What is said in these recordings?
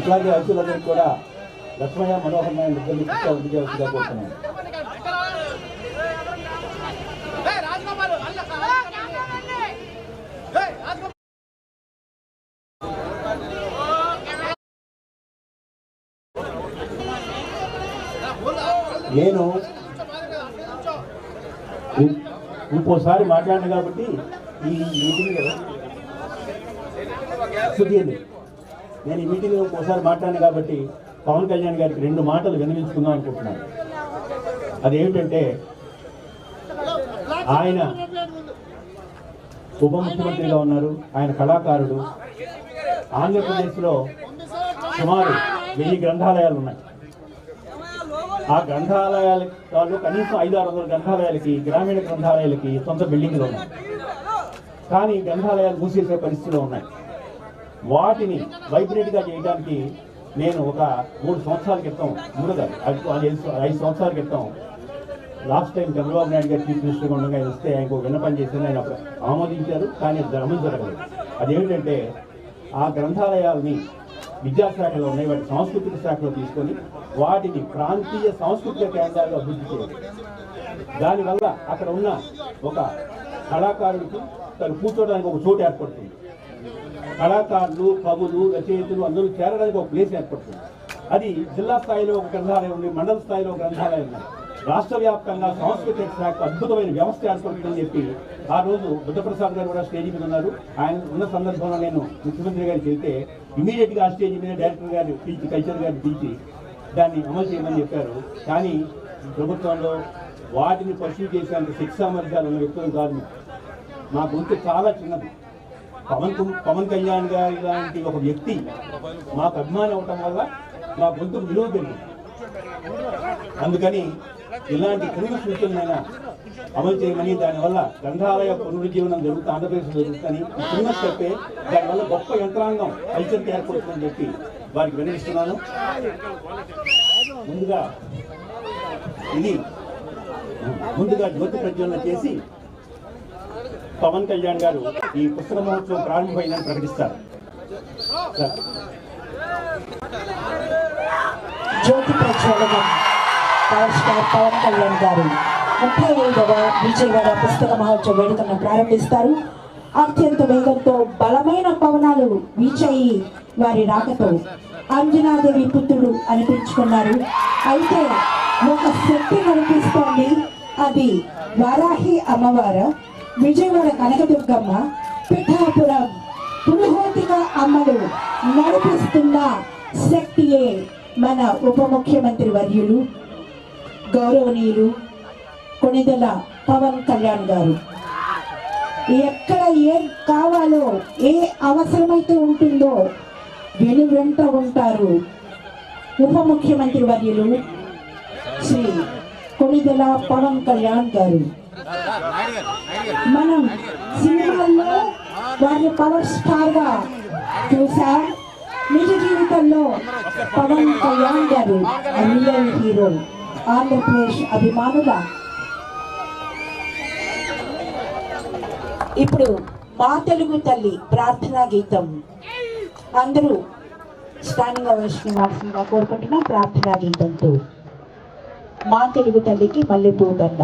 అట్లాగే అతిథులందరికీ కూడా లక్ష్మయ్య మనోహర్ నాయుడు ఇద్దరిని అందజేయాల్సిందిగా కోరుతున్నాను. నేను ఇంకోసారి మాట్లాడిన కాబట్టి ఈ మీటింగ్ నేను ఈ మీటింగ్లో ఇంకోసారి మాట్లాడిన కాబట్టి పవన్ కళ్యాణ్ గారికి 2 మాటలు విన్నవించుకుందాం అనుకుంటున్నాను. అదేమిటంటే, ఆయన ఉప ముఖ్యమంత్రిగా ఉన్నారు, ఆయన కళాకారుడు. ఆంధ్రప్రదేశ్లో సుమారు 1000 గ్రంథాలయాలు ఉన్నాయి. ఆ గ్రంథాలయాలు కనీసం 500-600 గ్రంథాలయాలకి, గ్రామీణ గ్రంథాలయాలకి సొంత బిల్డింగ్లు ఉన్నాయి. కానీ గ్రంథాలయాలు మూసేసే పరిస్థితిలో ఉన్నాయి. వాటిని వైబ్రేట్గా చేయడానికి నేను ఒక 3 సంవత్సరాల క్రితం, 5 సంవత్సరాల క్రితం లాస్ట్ టైం చంద్రబాబు నాయుడు గారు చీఫ్ మినిస్టర్గా ఉండగా వస్తే ఆయనకు ఒక విన్నపం చేసి ఆయన అప్పుడు ఆమోదించారు. కానీ అమలు జరగలేదు. అదేమిటంటే, ఆ గ్రంథాలయాలని విద్యాశాఖలో ఉన్నాయి, వాటి సాంస్కృతిక శాఖలో తీసుకొని వాటిని ప్రాంతీయ సాంస్కృతిక కేంద్రాలు అభివృద్ధి చేయాలి. దానివల్ల అక్కడ ఉన్న ఒక కళాకారుడికి తను కూర్చోవడానికి ఒక చోటు ఏర్పడుతుంది. కళాకారులు, కవులు, రచయితలు అందరూ చేరడానికి ఒక ప్లేస్ ఏర్పడుతుంది. అది జిల్లా స్థాయిలో ఒక గ్రంథాలయం ఉంది, మండల స్థాయిలో ఒక గ్రంథాలయం ఉంది. రాష్ట్ర వ్యాప్తంగా సాంస్కృతిక శాఖ అద్భుతమైన వ్యవస్థ ఏర్పడుతుందని చెప్పి ఆ రోజు బుద్ధప్రసాద్ గారు కూడా స్టేజ్ మీద ఉన్నారు. ఆయన ఉన్న సందర్భంలో నేను ముఖ్యమంత్రి గారికి చెప్తే ఇమీడియట్గా ఆ స్టేజ్ మీద డైరెక్టర్ గారు పిలిచి, కల్చర్ గారిని పిలిచి దాన్ని అమలు చేయమని చెప్పారు. కానీ ప్రభుత్వంలో వాటిని పర్సూ చేసేంత శిక్ష సామర్థ్యాలు ఉన్న వ్యక్తులు కాదు. మా గొంతు చాలా చిన్నది. పవన్ కళ్యాణ్ గారి లాంటి ఒక వ్యక్తి మాకు అభిమానం అవటం వల్ల మా గొంతు విలువ పెరిగింది. అందుకని ఇలాంటి క్రిమి సూచనలైనా అమలు చేయమని, దానివల్ల గ్రంథాలయ పునరుజ్జీవనం జరుగుతుంది, ఆంధ్రప్రదేశ్ జరుగుతుందని చిన్న స్టెప్పే, దానివల్ల గొప్ప యంత్రాంగం కల్చర్కి ఏర్పడుతుందని చెప్పి వారికి వినిపిస్తున్నాను. ముందుగా జ్యోతి ప్రజ్వలన చేసి పవన్ కళ్యాణ్ గారు ఈ పుస్తక మహోత్సవం ప్రారంభమైందని ప్రకటిస్తారు. జ్యోతి ప్రజ్వలన పవర్ స్టార్ పవన్ కళ్యాణ్ గారు 35వ విజయవాడ పుస్తక మహోత్సవ వేడుకలను ప్రారంభిస్తారు. అత్యంత వేగంతో బలమైన పవనాలు వీచాయి వారి రాకతో. అంజనాదేవి పుత్రుడు అనిపించుకున్నారు. అయితే ఒక శక్తి కనిపిస్తోంది. అది వారాహి అమ్మవార, విజయవాడ కనకదుర్గమ్మ, పిఠాపురం పురుహోతిక అమ్మలు నడిపిస్తున్న శక్తియే మన ఉప ముఖ్యమంత్రి వర్యులు గౌరవనీయులు కొణిదెల పవన్ కళ్యాణ్ గారు. ఎక్కడ ఏం కావాలో, ఏ అవసరమైతే ఉంటుందో వెనువెంట ఉంటారు ఉప ముఖ్యమంత్రి వర్యులు శ్రీ కొణిదెల పవన్ కళ్యాణ్ గారు. మనం సినిమాల్లో వారిని పవర్ స్టార్ గా చూసాం. నిజ జీవితంలో పవన్ కళ్యాణ్ గారు రియల్ హీరో. ఆంధ్రప్రదేశ్ అభిమానుల ఇప్పుడు మా తెలుగు తల్లి ప్రార్థనా గీతం అందరూ స్టాండింగ్ ఓవేషన్ ఇవ్వాల్సిందిగా కోరుకుంటున్నాం. ప్రార్థనా గీతంతో మా తెలుగు తల్లికి మల్లెపూ దండ.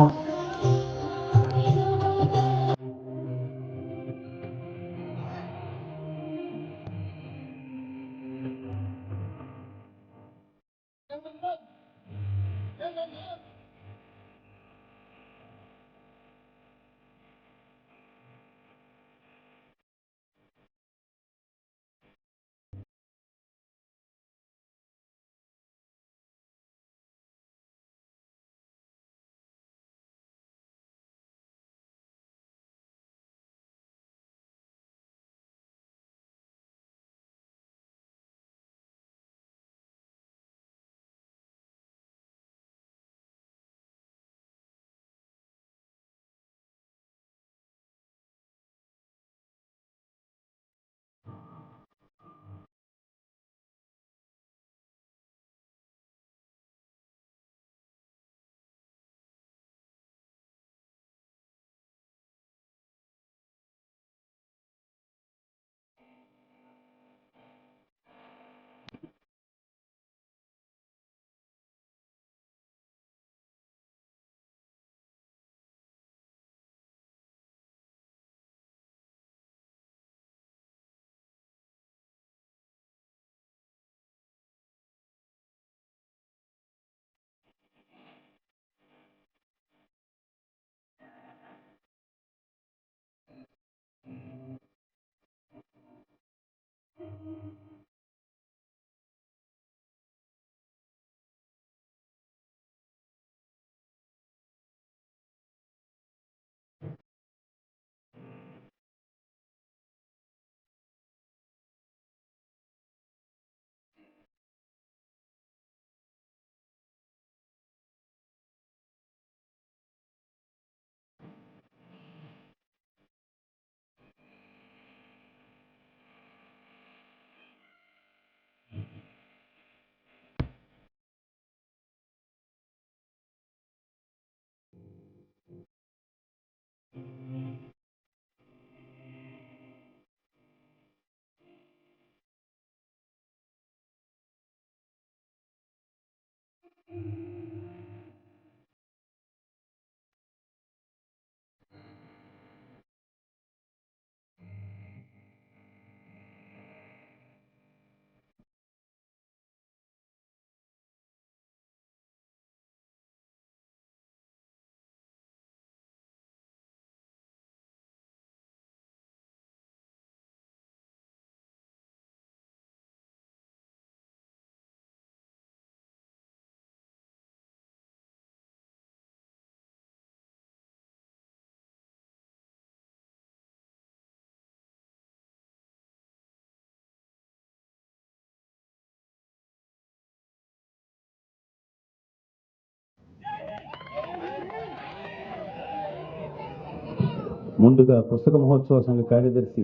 ముందుగా పుస్తక మహోత్సవ సంఘ కార్యదర్శి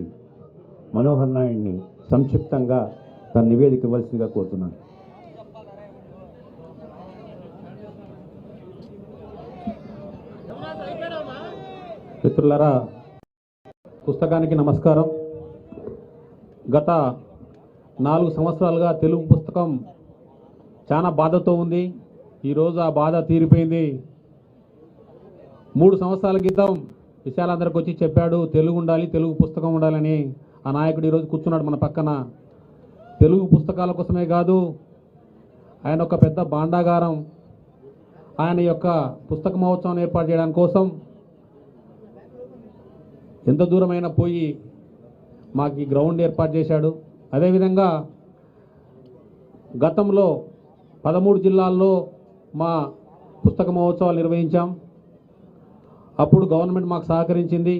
మనోహర్ నాయుడిని సంక్షిప్తంగా తన నివేదిక ఇవ్వాల్సిందిగా కోరుతున్నాను. మిత్రులారా, పుస్తకానికి నమస్కారం. గత 4 సంవత్సరాలుగా తెలుగు పుస్తకం చాలా బాధతో ఉంది. ఈరోజు ఆ బాధ తీరిపోయింది. 3 సంవత్సరాల క్రితం విశాలందరికి వచ్చి చెప్పాడు తెలుగు ఉండాలి, తెలుగు పుస్తకం ఉండాలని. ఆ నాయకుడు ఈరోజు కూర్చున్నాడు మన పక్కన. తెలుగు పుస్తకాల కోసమే కాదు, ఆయన ఒక పెద్ద భాండాగారం. ఆయన యొక్క పుస్తక మహోత్సవం ఏర్పాటు చేయడానికి కోసం ఎంత దూరమైనా పోయి మాకు ఈ గ్రౌండ్ ఏర్పాటు చేశాడు. అదేవిధంగా గతంలో 13 జిల్లాల్లో మా పుస్తక మహోత్సవాలు నిర్వహించాం. అప్పుడు గవర్నమెంట్ మాకు సహకరించింది.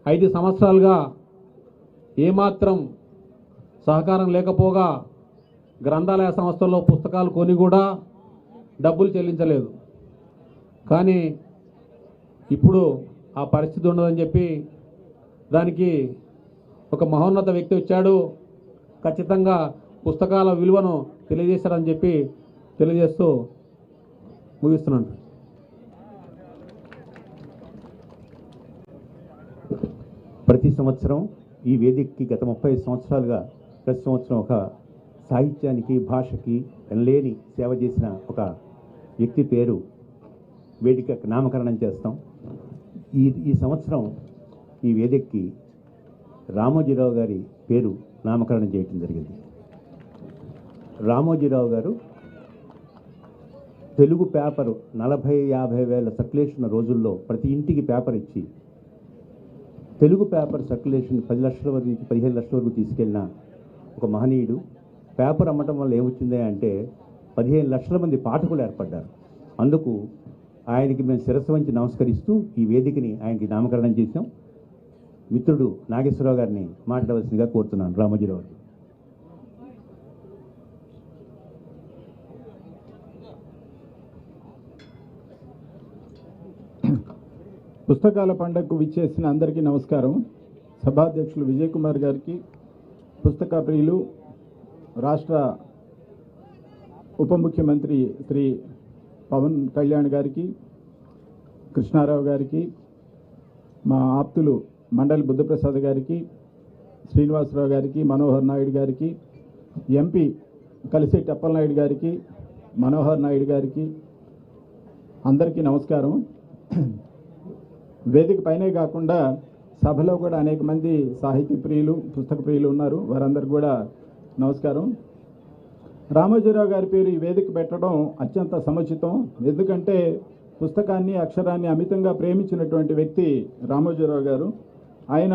5 సంవత్సరాలుగా ఏమాత్రం సహకారం లేకపోగా గ్రంథాలయ సంస్థల్లో పుస్తకాలు కొని కూడా డబ్బులు చెల్లించలేదు. కానీ ఇప్పుడు ఆ పరిస్థితి ఉండదని చెప్పి దానికి ఒక మహోన్నత వ్యక్తి వచ్చాడు. ఖచ్చితంగా పుస్తకాల విలువను తెలియజేశారని చెప్పి తెలియజేస్తూ ముగిస్తున్నాను. ప్రతి సంవత్సరం ఈ వేదికకి గత 35 సంవత్సరాలుగా ప్రతి సంవత్సరం ఒక సాహిత్యానికి, భాషకి లేని సేవ చేసిన ఒక వ్యక్తి పేరు వేదికకి నామకరణం చేస్తాం. ఈ సంవత్సరం ఈ వేదికకి రామోజీరావు గారి పేరు నామకరణం చేయటం జరిగింది. రామోజీరావు గారు తెలుగు పేపరు 40-50 వేల సర్క్యులేషన్ రోజుల్లో ప్రతి ఇంటికి పేపర్ ఇచ్చి తెలుగు పేపర్ సర్క్యులేషన్ 10 లక్షల వరకు నుంచి 15 లక్షల వరకు తీసుకెళ్ళిన ఒక మహనీయుడు. పేపర్ అమ్మటం వల్ల ఏమొచ్చింది అంటే 15 లక్షల మంది పాఠకులు ఏర్పడ్డారు. అందుకు ఆయనకి మేము శిరస్సు వంచి నమస్కరిస్తూ ఈ వేదికని ఆయనకి నామకరణం చేశాం. మిత్రుడు నాగేశ్వరరావు గారిని మాట్లాడవలసిందిగా కోరుతున్నాను. రామోజీరావు గారు. పుస్తకాల పండుగకు విచ్చేసిన అందరికీ నమస్కారం. సభాధ్యక్షులు విజయ్ కుమార్ గారికి, పుస్తక ప్రియులు రాష్ట్ర ఉప ముఖ్యమంత్రి శ్రీ పవన్ కళ్యాణ్ గారికి, కృష్ణారావు గారికి, మా ఆప్తులు మండలి బుద్ధప్రసాద్ గారికి, శ్రీనివాసరావు గారికి, మనోహర్ నాయుడు గారికి, ఎంపీ కలిశెట్టి అప్పలనాయుడు గారికి, మనోహర్ నాయుడు గారికి అందరికీ నమస్కారం. వేదిక పైనే కాకుండా సభలో కూడా అనేక మంది సాహితీ ప్రియులు, పుస్తక ప్రియులు ఉన్నారు. వారందరికీ కూడా నమస్కారం. రామోజీరావు గారి పేరు ఈ వేదిక పెట్టడం అత్యంత సముచితం. ఎందుకంటే పుస్తకాన్ని, అక్షరాన్ని అమితంగా ప్రేమించినటువంటి వ్యక్తి రామోజీరావు గారు. ఆయన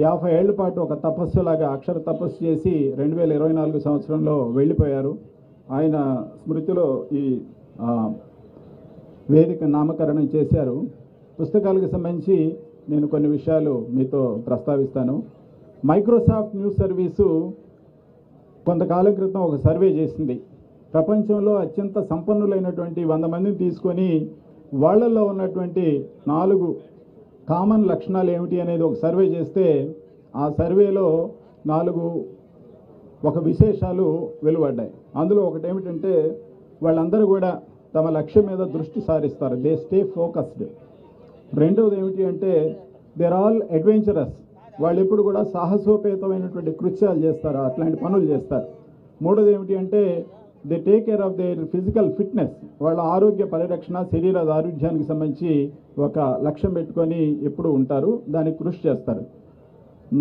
50 ఏళ్ల పాటు ఒక తపస్సులాగా అక్షర తపస్సు చేసి 2024 సంవత్సరంలో వెళ్ళిపోయారు. ఆయన స్మృతిలో ఈ వేదిక నామకరణం చేశారు. పుస్తకాలకు సంబంధించి నేను కొన్ని విషయాలు మీతో ప్రస్తావిస్తాను. మైక్రోసాఫ్ట్ న్యూస్ సర్వీసు కొంతకాలం క్రితం ఒక సర్వే చేసింది. ప్రపంచంలో అత్యంత సంపన్నులైనటువంటి 100 మందిని తీసుకొని వాళ్ళల్లో ఉన్నటువంటి 4 కామన్ లక్షణాలు ఏమిటి అనేది ఒక సర్వే చేస్తే ఆ సర్వేలో 4 ఒక విశేషాలు వెలువడ్డాయి. అందులో ఒకటి ఏమిటంటే వాళ్ళందరూ కూడా తమ లక్ష్యం మీద దృష్టి సారిస్తారు. They stay focused. రెండవది ఏమిటి అంటే దేర్ ఆల్ అడ్వెంచరస్. వాళ్ళు ఎప్పుడు కూడా సాహసోపేతమైనటువంటి కృత్యాలు చేస్తారు, అట్లాంటి పనులు చేస్తారు. మూడోది ఏమిటి అంటే they take care of their physical fitness, వాళ్ళ ఆరోగ్య పరిరక్షణ, శరీర ఆరోగ్యానికి సంబంధించి ఒక లక్ష్యం పెట్టుకొని ఎప్పుడు ఉంటారు, దానికి కృషి చేస్తారు.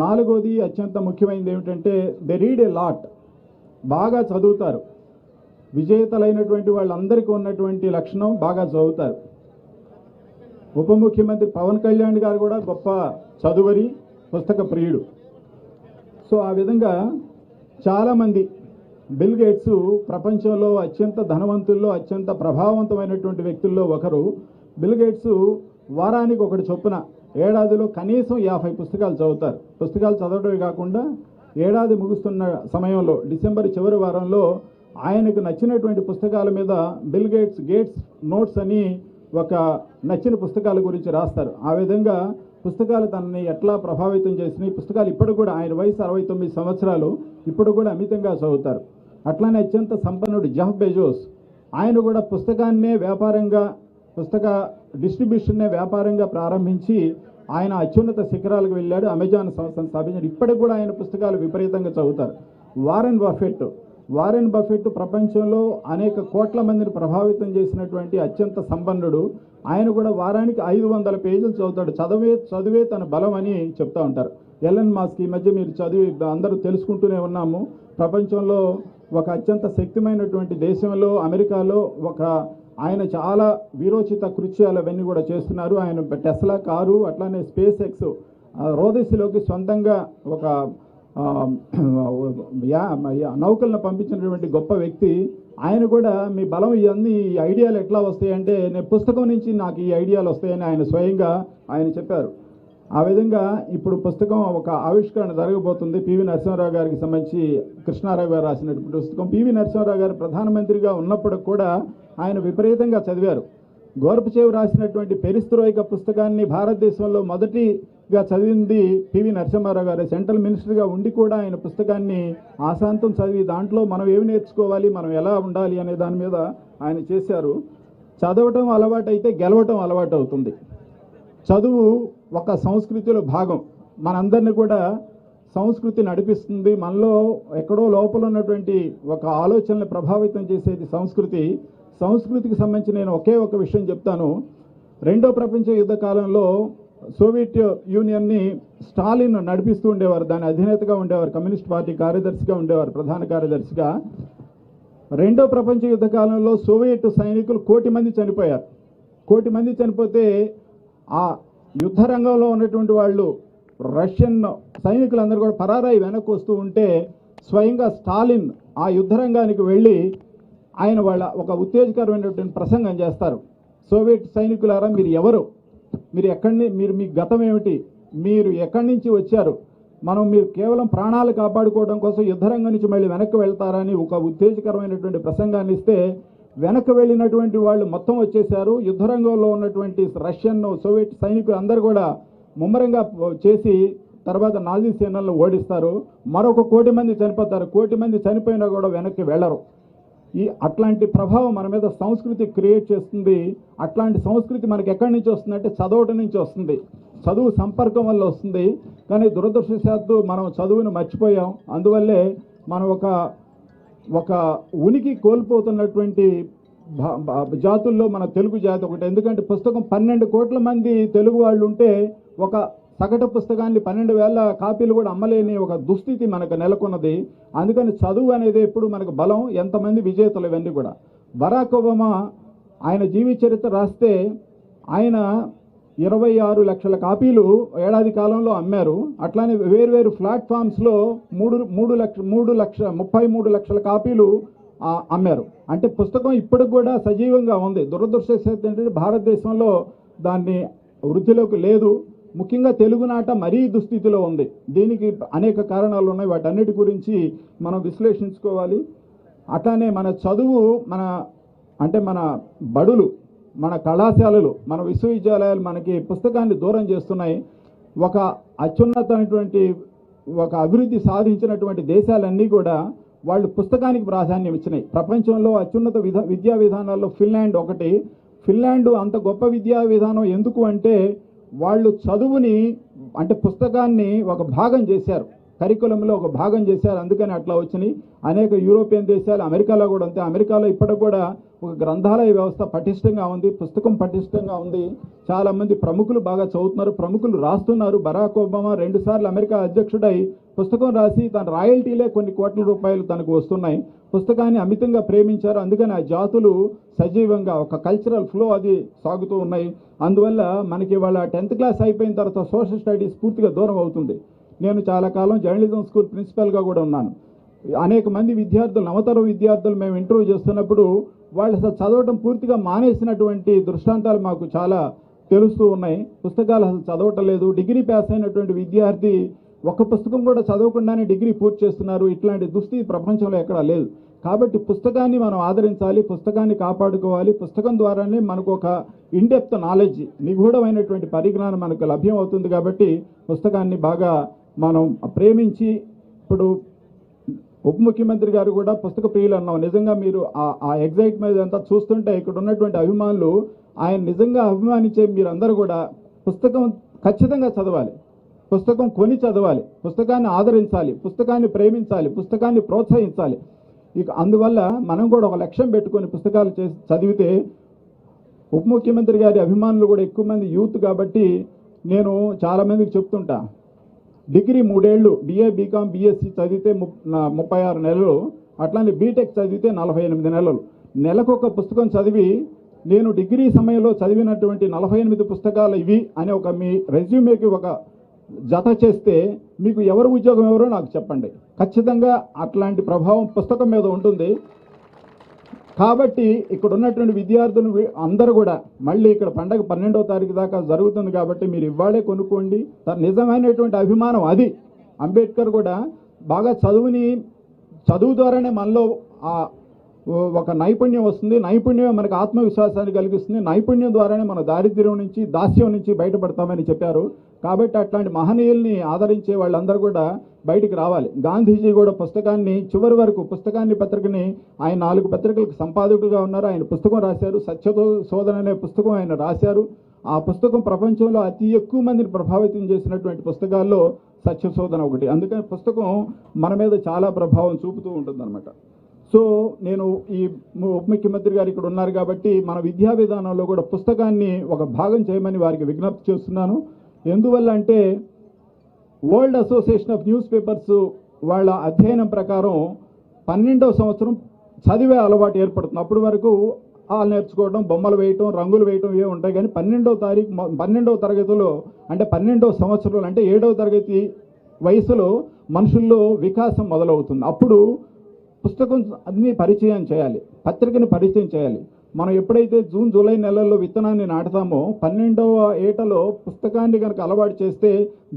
నాలుగోది అత్యంత ముఖ్యమైనది ఏమిటంటే దే రీడ్ ఏ లాట్, బాగా చదువుతారు. విజేతలైనటువంటి వాళ్ళందరికీ ఉన్నటువంటి లక్షణం బాగా చదువుతారు. ఉప ముఖ్యమంత్రి పవన్ కళ్యాణ్ గారు కూడా గొప్ప చదువరి, పుస్తక ప్రియుడు. సో ఆ విధంగా చాలామంది, బిల్ గేట్స్ ప్రపంచంలో అత్యంత ధనవంతుల్లో అత్యంత ప్రభావవంతమైనటువంటి వ్యక్తుల్లో ఒకరు. బిల్ గేట్స్ వారానికి ఒకటి చొప్పున ఏడాదిలో కనీసం 50 పుస్తకాలు చదువుతారు. పుస్తకాలు చదవడమే కాకుండా ఏడాది ముగుస్తున్న సమయంలో డిసెంబర్ చివరి వారంలో ఆయనకు నచ్చినటువంటి పుస్తకాల మీద బిల్ గేట్స్ నోట్స్ అని ఒక నచ్చిన పుస్తకాల గురించి రాస్తారు. ఆ విధంగా పుస్తకాలు తనని ఎట్లా ప్రభావితం చేసినాయి. పుస్తకాలు ఇప్పుడు కూడా, ఆయన వయసు 69 సంవత్సరాలు, ఇప్పుడు కూడా అమితంగా చదువుతారు. అట్లానే అత్యంత సంపన్నుడు జెఫ్ బెజోస్, ఆయన కూడా పుస్తకాన్నే వ్యాపారంగా, పుస్తక డిస్ట్రిబ్యూషన్నే వ్యాపారంగా ప్రారంభించి ఆయన అత్యున్నత శిఖరాలకు వెళ్ళాడు, అమెజాన్ సంస్థను స్థాపించాడు. ఇప్పటికి కూడా ఆయన పుస్తకాలు విపరీతంగా చదువుతారు. వారెన్ బఫెట్ ప్రపంచంలో అనేక కోట్ల మందిని ప్రభావితం చేసినటువంటి అత్యంత సంపన్నుడు. ఆయన కూడా వారానికి 500 పేజీలు చదువుతాడు. చదువే తన బలం అని చెప్తూ ఉంటారు. ఎలన్ మాస్క్, ఈ మధ్య మీరు చదివి అందరూ తెలుసుకుంటూనే ఉన్నాము, ప్రపంచంలో ఒక అత్యంత శక్తిమైనటువంటి దేశంలో అమెరికాలో ఆయన చాలా వీరోచిత కృత్యాలు అవన్నీ కూడా చేస్తున్నారు. ఆయన టెస్లా కారు, అట్లానే స్పేస్ ఎక్స్ రోదసిలోకి సొంతంగా ఒక నౌకలను పంపించినటువంటి గొప్ప వ్యక్తి. ఆయన కూడా మీ బలం ఇవన్నీ ఐడియాలు ఎట్లా వస్తాయంటే, నేను పుస్తకం నుంచి నాకు ఈ ఐడియాలు వస్తాయని ఆయన స్వయంగా చెప్పారు. ఆ విధంగా ఇప్పుడు పుస్తకం ఒక ఆవిష్కరణ జరగబోతుంది. పివి నరసింహారావు గారికి సంబంధించి కృష్ణారావు గారు రాసినటువంటి పుస్తకం. పివి నరసింహారావు గారు ప్రధానమంత్రిగా ఉన్నప్పుడు కూడా ఆయన విపరీతంగా చదివారు. గోర్బచేవ్ రాసినటువంటి పెరిస్త్రోయిక పుస్తకాన్ని భారతదేశంలో మొదటిగా చదివింది పివి నరసింహారావు గారు. సెంట్రల్ మినిస్టర్గా ఉండి కూడా ఆయన పుస్తకాన్ని ఆశాంతం చదివి దాంట్లో మనం ఏమి నేర్చుకోవాలి, మనం ఎలా ఉండాలి అనే దాని మీద ఆయన చేశారు. చదవటం అలవాటు అయితే గెలవటం అలవాటు అవుతుంది. చదువు ఒక సంస్కృతిలో భాగం. మనందరినీ కూడా సంస్కృతి నడిపిస్తుంది. మనలో ఎక్కడో లోపల ఉన్నటువంటి ఒక ఆలోచనలు ప్రభావితం చేసేది సంస్కృతి. సంస్కృతికి సంబంధించి నేను ఒక విషయం చెప్తాను. రెండో ప్రపంచ యుద్ధ కాలంలో సోవియట్ యూనియన్ని స్టాలిన్ నడిపిస్తూ ఉండేవారు, దాని అధినేతగా ఉండేవారు, కమ్యూనిస్ట్ పార్టీ కార్యదర్శిగా ఉండేవారు, ప్రధాన కార్యదర్శిగా. రెండో ప్రపంచ యుద్ధ కాలంలో సోవియట్ సైనికులు 1 కోటి మంది చనిపోయారు. 1 కోటి మంది చనిపోతే ఆ యుద్ధ రంగంలో ఉన్నటువంటి వాళ్ళు, రష్యన్ సైనికులందరూ కూడా పరారాయి వెనక్కి వస్తూ ఉంటే స్వయంగా స్టాలిన్ ఆ యుద్ధ రంగానికి వెళ్ళి ఆయన వాళ్ళ ఒక ఉత్తేజకరమైనటువంటి ప్రసంగం చేస్తారు. సోవియట్ సైనికులారా, మీరు ఎవరు, మీరు మీ గతం ఏమిటి, మీరు ఎక్కడి నుంచి వచ్చారు, మీరు కేవలం ప్రాణాలు కాపాడుకోవడం కోసం యుద్ధరంగం నుంచి మళ్ళీ వెనక్కి వెళ్తారని ఒక ఉత్తేజకరమైనటువంటి ప్రసంగాన్ని ఇస్తే వెనక్కి వెళ్ళినటువంటి వాళ్ళు మొత్తం వచ్చేశారు. యుద్ధరంగంలో ఉన్నటువంటి రష్యన్ సోవియట్ సైనికులు అందరూ కూడా ముమ్మరంగా చేసి తర్వాత నాజీ సేనలను ఓడిస్తారు. మరొక 1 కోటి మంది చనిపోతారు. 1 కోటి మంది చనిపోయినా కూడా వెనక్కి వెళ్ళరు. అట్లాంటి ప్రభావం మన మీద సంస్కృతి క్రియేట్ చేస్తుంది. అట్లాంటి సంస్కృతి మనకి ఎక్కడి నుంచి వస్తుందంటే చదవటం నుంచి వస్తుంది, చదువు సంపర్కం వల్ల వస్తుంది. కానీ దురదృష్టవశాత్తు మనం చదువును మర్చిపోయాం. అందువల్లే మనం ఒక ఉనికి కోల్పోతున్నటువంటి జాతుల్లో మన తెలుగు జాతి ఒకటి. ఎందుకంటే పుస్తకం 12 కోట్ల మంది తెలుగు వాళ్ళు ఉంటే ఒక సగటు పుస్తకాన్ని 12,000 కాపీలు కూడా అమ్మలేని ఒక దుస్థితి మనకు నెలకొన్నది. అందుకని చదువు అనేది ఎప్పుడు మనకు బలం. ఎంతమంది విజేతలు ఇవన్నీ కూడా. బరాక్ ఒబామా ఆయన జీవిత చరిత్ర రాస్తే ఆయన 26 లక్షల కాపీలు ఏడాది కాలంలో అమ్మారు. అట్లానే వేరువేరు ప్లాట్ఫామ్స్లో 33 లక్షల కాపీలు అమ్మారు. అంటే పుస్తకం ఇప్పటికి కూడా సజీవంగా ఉంది. దురదృష్టవశాత్తు ఏంటంటే భారతదేశంలో దాన్ని వృద్ధిలోకి లేదు. ముఖ్యంగా తెలుగునాట మరీ దుస్థితిలో ఉంది. దీనికి అనేక కారణాలు ఉన్నాయి. వాటన్నిటి గురించి మనం విశ్లేషించుకోవాలి. అట్లానే మన చదువు, మన బడులు, మన కళాశాలలు, మన విశ్వవిద్యాలయాలు మనకి పుస్తకాన్ని దూరం చేస్తున్నాయి. ఒక అత్యున్నతమైనటువంటి ఒక అభివృద్ధి సాధించినటువంటి దేశాలన్నీ కూడా వాళ్ళు పుస్తకానికి ప్రాధాన్యం ఇచ్చినాయి. ప్రపంచంలో అత్యున్నత విద్యా విధానాల్లో ఫిన్లాండ్ ఒకటి. ఫిన్లాండ్ అంత గొప్ప విద్యా విధానం ఎందుకు అంటే వాళ్ళు చదువుని, అంటే పుస్తకాన్ని ఒక భాగం చేశారు. కరికులంలో ఒక భాగం చేశారు, అందుకని అట్లా వచ్చినాయి. అనేక యూరోపియన్ దేశాలు, అమెరికాలో కూడా అంతే. అమెరికాలో ఇప్పటికి కూడా ఒక గ్రంథాలయ వ్యవస్థ పటిష్టంగా ఉంది, పుస్తకం పటిష్టంగా ఉంది. చాలామంది ప్రముఖులు బాగా చదువుతున్నారు, ప్రముఖులు రాస్తున్నారు. బరాక్ ఒబామా 2 సార్లు అమెరికా అధ్యక్షుడై పుస్తకం రాసి తన రాయల్టీలే కొన్ని కోట్ల రూపాయలు తనకు వస్తున్నాయి. పుస్తకాన్ని అమితంగా ప్రేమించారు, అందుకని ఆ జాతులు సజీవంగా ఒక కల్చరల్ ఫ్లో అది సాగుతూ ఉన్నాయి. అందువల్ల మనకి వాళ్ళ 10th క్లాస్ అయిపోయిన తర్వాత సోషల్ స్టడీస్ పూర్తిగా దూరం అవుతుంది. నేను చాలా కాలం జర్నలిజం స్కూల్ ప్రిన్సిపల్గా కూడా ఉన్నాను. అనేక మంది విద్యార్థులు, నవతరం విద్యార్థులు మేము ఇంటర్వ్యూ చేస్తున్నప్పుడు వాళ్ళు అసలు చదవటం పూర్తిగా మానేసినటువంటి దృష్టాంతాలు మాకు చాలా తెలుస్తూ ఉన్నాయి. పుస్తకాలు అసలు చదవటం లేదు. డిగ్రీ పాస్ అయినటువంటి విద్యార్థి ఒక పుస్తకం కూడా చదవకుండానే డిగ్రీ పూర్తి చేస్తున్నారు. ఇట్లాంటి దుస్థితి ప్రపంచంలో ఎక్కడా లేదు. కాబట్టి పుస్తకాన్ని మనం ఆదరించాలి, పుస్తకాన్ని కాపాడుకోవాలి. పుస్తకం ద్వారానే మనకు ఒక ఇన్డెప్త్ నాలెడ్జ్, నిగూఢమైనటువంటి పరిజ్ఞానం మనకు లభ్యం అవుతుంది. కాబట్టి పుస్తకాన్ని బాగా మనం ప్రేమించి, ఇప్పుడు ఉప ముఖ్యమంత్రి గారు కూడా పుస్తక ప్రియులు అన్నాం. నిజంగా మీరు ఆ ఎగ్జైట్మెంట్ అంతా చూస్తుంటే ఇక్కడ ఉన్నటువంటి అభిమానులు ఆయన నిజంగా అభిమానించే మీరందరూ కూడా పుస్తకం ఖచ్చితంగా చదవాలి, పుస్తకం కొని చదవాలి, పుస్తకాన్ని ఆదరించాలి, పుస్తకాన్ని ప్రేమించాలి, పుస్తకాన్ని ప్రోత్సహించాలి. ఇక అందువల్ల మనం కూడా ఒక లక్ష్యం పెట్టుకొని పుస్తకాలు చదివితే, ఉప ముఖ్యమంత్రి గారి అభిమానులు కూడా ఎక్కువ మంది యూత్ కాబట్టి నేను చాలామందికి చెప్తుంటా, డిగ్రీ 3 ఏళ్ళు, BA BCom BSc చదివితే 36 నెలలు, అట్లానే బీటెక్ చదివితే 48 నెలలు. నెలకొక పుస్తకం చదివి, నేను డిగ్రీ సమయంలో చదివినటువంటి 48 పుస్తకాలు ఇవి అని ఒక మీ రెజ్యూమేకి ఒక జత చేస్తే మీకు ఎవరు ఉద్యోగం ఎవరో నాకు చెప్పండి. ఖచ్చితంగా అట్లాంటి ప్రభావం పుస్తకం మీద ఉంటుంది. కాబట్టి ఇక్కడ ఉన్నటువంటి విద్యార్థులు అందరూ కూడా మళ్ళీ ఇక్కడ పండగ 12వ తారీఖు దాకా జరుగుతుంది కాబట్టి మీరు ఇవాళే కొనుక్కోండి. నిజమైనటువంటి అభిమానం అది. అంబేద్కర్ కూడా బాగా చదువు ద్వారానే మనలో ఒక నైపుణ్యం వస్తుంది. నైపుణ్యమే మనకు ఆత్మవిశ్వాసాన్ని కలిగిస్తుంది. నైపుణ్యం ద్వారానే మన దారిద్ర్యం నుంచి, దాస్యం నుంచి బయటపడతామని చెప్పారు. కాబట్టి అట్లాంటి మహనీయుల్ని ఆదరించే వాళ్ళందరూ కూడా బయటికి రావాలి. గాంధీజీ కూడా పుస్తకాన్ని చివరి వరకు, పత్రికని ఆయన 4 పత్రికలకు సంపాదకుడుగా ఉన్నారు. ఆయన పుస్తకం రాశారు, సత్యశోధన అనే పుస్తకం ఆయన రాశారు. ఆ పుస్తకం ప్రపంచంలో అతి ఎక్కువ మందిని ప్రభావితం చేసినటువంటి పుస్తకాల్లో సత్యశోధన ఒకటి. అందుకని పుస్తకం మన మీద చాలా ప్రభావం చూపుతూ ఉంటుందన్నమాట. సో నేను ఈ ఉప ముఖ్యమంత్రి గారు ఇక్కడ ఉన్నారు కాబట్టి మన విద్యా విధానంలో కూడా పుస్తకాన్ని ఒక భాగం చేయమని వారికి విజ్ఞప్తి చేస్తున్నాను. ఎందువల్ల అంటే world association of news papers వాళ్ళ అధ్యయనం ప్రకారం 12వ సంవత్సరం చదివే అలవాటు ఏర్పడుతుంది. అప్పటి వరకు నేర్చుకోవడం, బొమ్మలు వేయటం, రంగులు వేయటం ఇవే ఉంటాయి. కానీ 12వ తరగతిలో అంటే 12వ సంవత్సరంలో అంటే 7వ తరగతి వయసులో మనుషుల్లో వికాసం మొదలవుతుంది. అప్పుడు పుస్తకం అన్ని పరిచయం చేయాలి, పత్రికని పరిచయం చేయాలి. మనం ఎప్పుడైతే జూన్ జూలై నెలల్లో విత్తనాన్ని నాటుతామో 12వ ఏటలో పుస్తకాన్ని కనుక అలవాటు చేస్తే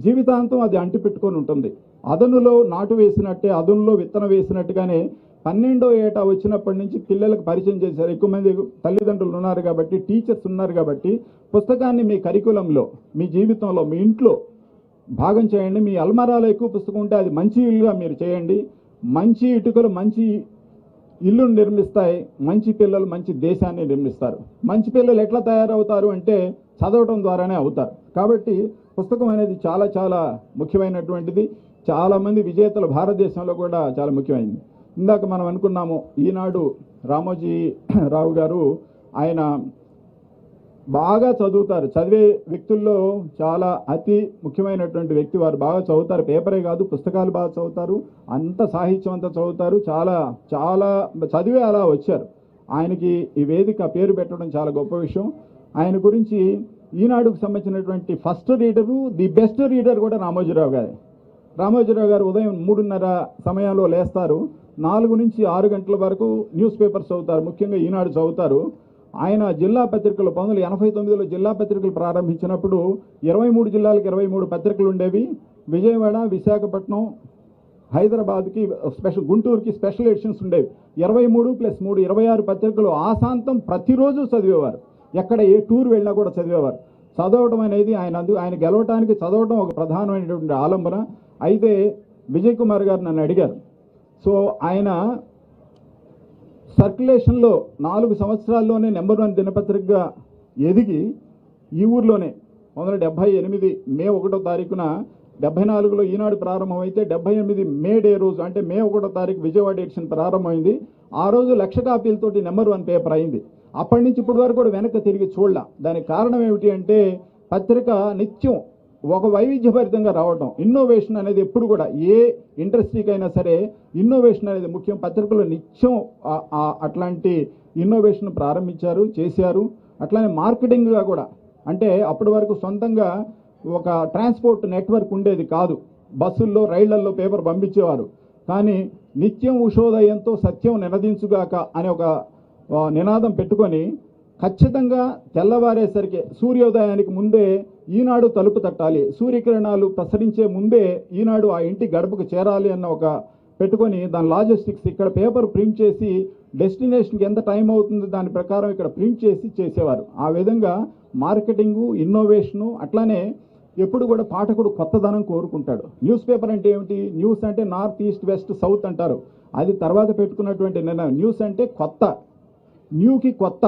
జీవితాంతం అది అంటిపెట్టుకొని ఉంటుంది. అదనులో నాటు వేసినట్టే, అదనులో విత్తనం వేసినట్టుగానే 12వ ఏట వచ్చినప్పటి నుంచి పిల్లలకు పరిచయం చేశారు. ఎక్కువ మంది తల్లిదండ్రులు ఉన్నారు కాబట్టి, టీచర్స్ ఉన్నారు కాబట్టి పుస్తకాన్ని మీ కరికులంలో, మీ జీవితంలో, మీ ఇంట్లో భాగం చేయండి. మీ అల్మారాలో ఎక్కువ పుస్తకం ఉంటే అది మంచి ఇల్లుగా మీరు చేయండి. మంచి ఇటుకలు మంచి ఇల్లును నిర్మిస్తాయి, మంచి పిల్లలు మంచి దేశాన్ని నిర్మిస్తారు. మంచి పిల్లలు ఎట్లా తయారవుతారు అంటే చదవటం ద్వారానే అవుతారు. కాబట్టి పుస్తకం అనేది చాలా చాలా ముఖ్యమైనటువంటిది. చాలామంది విజేతలు భారతదేశంలో కూడా చాలా ముఖ్యమైనది. ఇందాక మనం అనుకున్నాము, ఈనాడు రామోజీ రావు గారు ఆయన బాగా చదువుతారు. చదివే వ్యక్తుల్లో చాలా అతి ముఖ్యమైనటువంటి వ్యక్తి. వారు బాగా చదువుతారు, పేపరే కాదు పుస్తకాలు బాగా చదువుతారు, అంత సాహిత్యం అంతా చదువుతారు. చాలా చాలా చదివే అలా వచ్చారు. ఆయనకి ఈ వేదిక పేరు పెట్టడం చాలా గొప్ప విషయం. ఆయన గురించి ఈనాడుకు సంబంధించినటువంటి first reader, the best reader కూడా రామోజీరావు గారే. రామోజీరావు గారు ఉదయం 3:30 సమయంలో లేస్తారు, 4 నుంచి 6 గంటల వరకు న్యూస్ పేపర్స్ చదువుతారు, ముఖ్యంగా ఈనాడు చదువుతారు. ఆయన జిల్లా పత్రికలు 1989లో జిల్లా పత్రికలు ప్రారంభించినప్పుడు 23 జిల్లాలకు 23 పత్రికలు ఉండేవి. విజయవాడ, విశాఖపట్నం, హైదరాబాద్కి గుంటూరుకి స్పెషల్ ఎడిషన్స్ ఉండేవి. 23+3 26 పత్రికలు ఆశాంతం ప్రతిరోజు చదివేవారు. ఎక్కడ ఏ టూర్ వెళ్ళినా కూడా చదివేవారు. చదవడం అనేది ఆయన గెలవటానికి చదవడం ఒక ప్రధానమైనటువంటి ఆలంబన. అయితే విజయ్ కుమార్ గారు నన్ను అడిగారు. సో ఆయన సర్క్యులేషన్లో 4 సంవత్సరాల్లోనే నెంబర్ 1 దినపత్రికగా ఎదిగి ఈ ఊర్లోనే 1978 మే 1వ తారీఖున 74లో ఈనాడు ప్రారంభమైతే 78 మే డే రోజు అంటే మే 1వ తారీఖు విజయవాడ ఎడిషన్ ప్రారంభమైంది. ఆ రోజు 1,00,000 కాపీలతోటి నెంబర్ 1 పేపర్ అయింది. అప్పటి నుంచి ఇప్పటి వరకు కూడా వెనక్కి తిరిగి చూడలా. దానికి కారణం ఏమిటి అంటే పత్రిక నిత్యం ఒక వైవిధ్యభరితంగా రావటం. ఇన్నోవేషన్ అనేది ఎప్పుడు కూడా ఏ ఇండస్ట్రీకైనా సరే ఇన్నోవేషన్ అనేది ముఖ్యం. పత్రికలు నిత్యం అట్లాంటి ఇన్నోవేషన్ ప్రారంభించారు, చేశారు. అట్లానే మార్కెటింగ్గా కూడా, అంటే అప్పటి వరకు సొంతంగా ఒక ట్రాన్స్పోర్ట్ నెట్వర్క్ ఉండేది కాదు. బస్సుల్లో రైళ్లల్లో పేపర్ పంపించేవారు. కానీ నిత్యం ఉషోదయంతో సత్యం నినదించుగాక అనే ఒక నినాదం పెట్టుకొని ఖచ్చితంగా తెల్లవారేసరికి సూర్యోదయానికి ముందే ఈనాడు తలుపు తట్టాలి, సూర్యకిరణాలు ప్రసరించే ముందే ఈనాడు ఆ ఇంటి గడపకు చేరాలి అన్న ఒక పెట్టుకొని దాని లాజిస్టిక్స్ ఇక్కడ పేపర్ ప్రింట్ చేసి డెస్టినేషన్కి ఎంత టైం అవుతుంది దాని ప్రకారం ఇక్కడ ప్రింట్ చేసి చేసేవారు. ఆ విధంగా మార్కెటింగు, ఇన్నోవేషను, అట్లానే ఎప్పుడు కూడా పాఠకుడు కొత్తదనం కోరుకుంటాడు. న్యూస్ పేపర్ అంటే ఏమిటి? న్యూస్ అంటే నార్త్, ఈస్ట్, వెస్ట్, సౌత్ అంటారు. అది తర్వాత పెట్టుకున్నటువంటి నిర్ణయం. న్యూస్ అంటే కొత్త, న్యూకి కొత్త,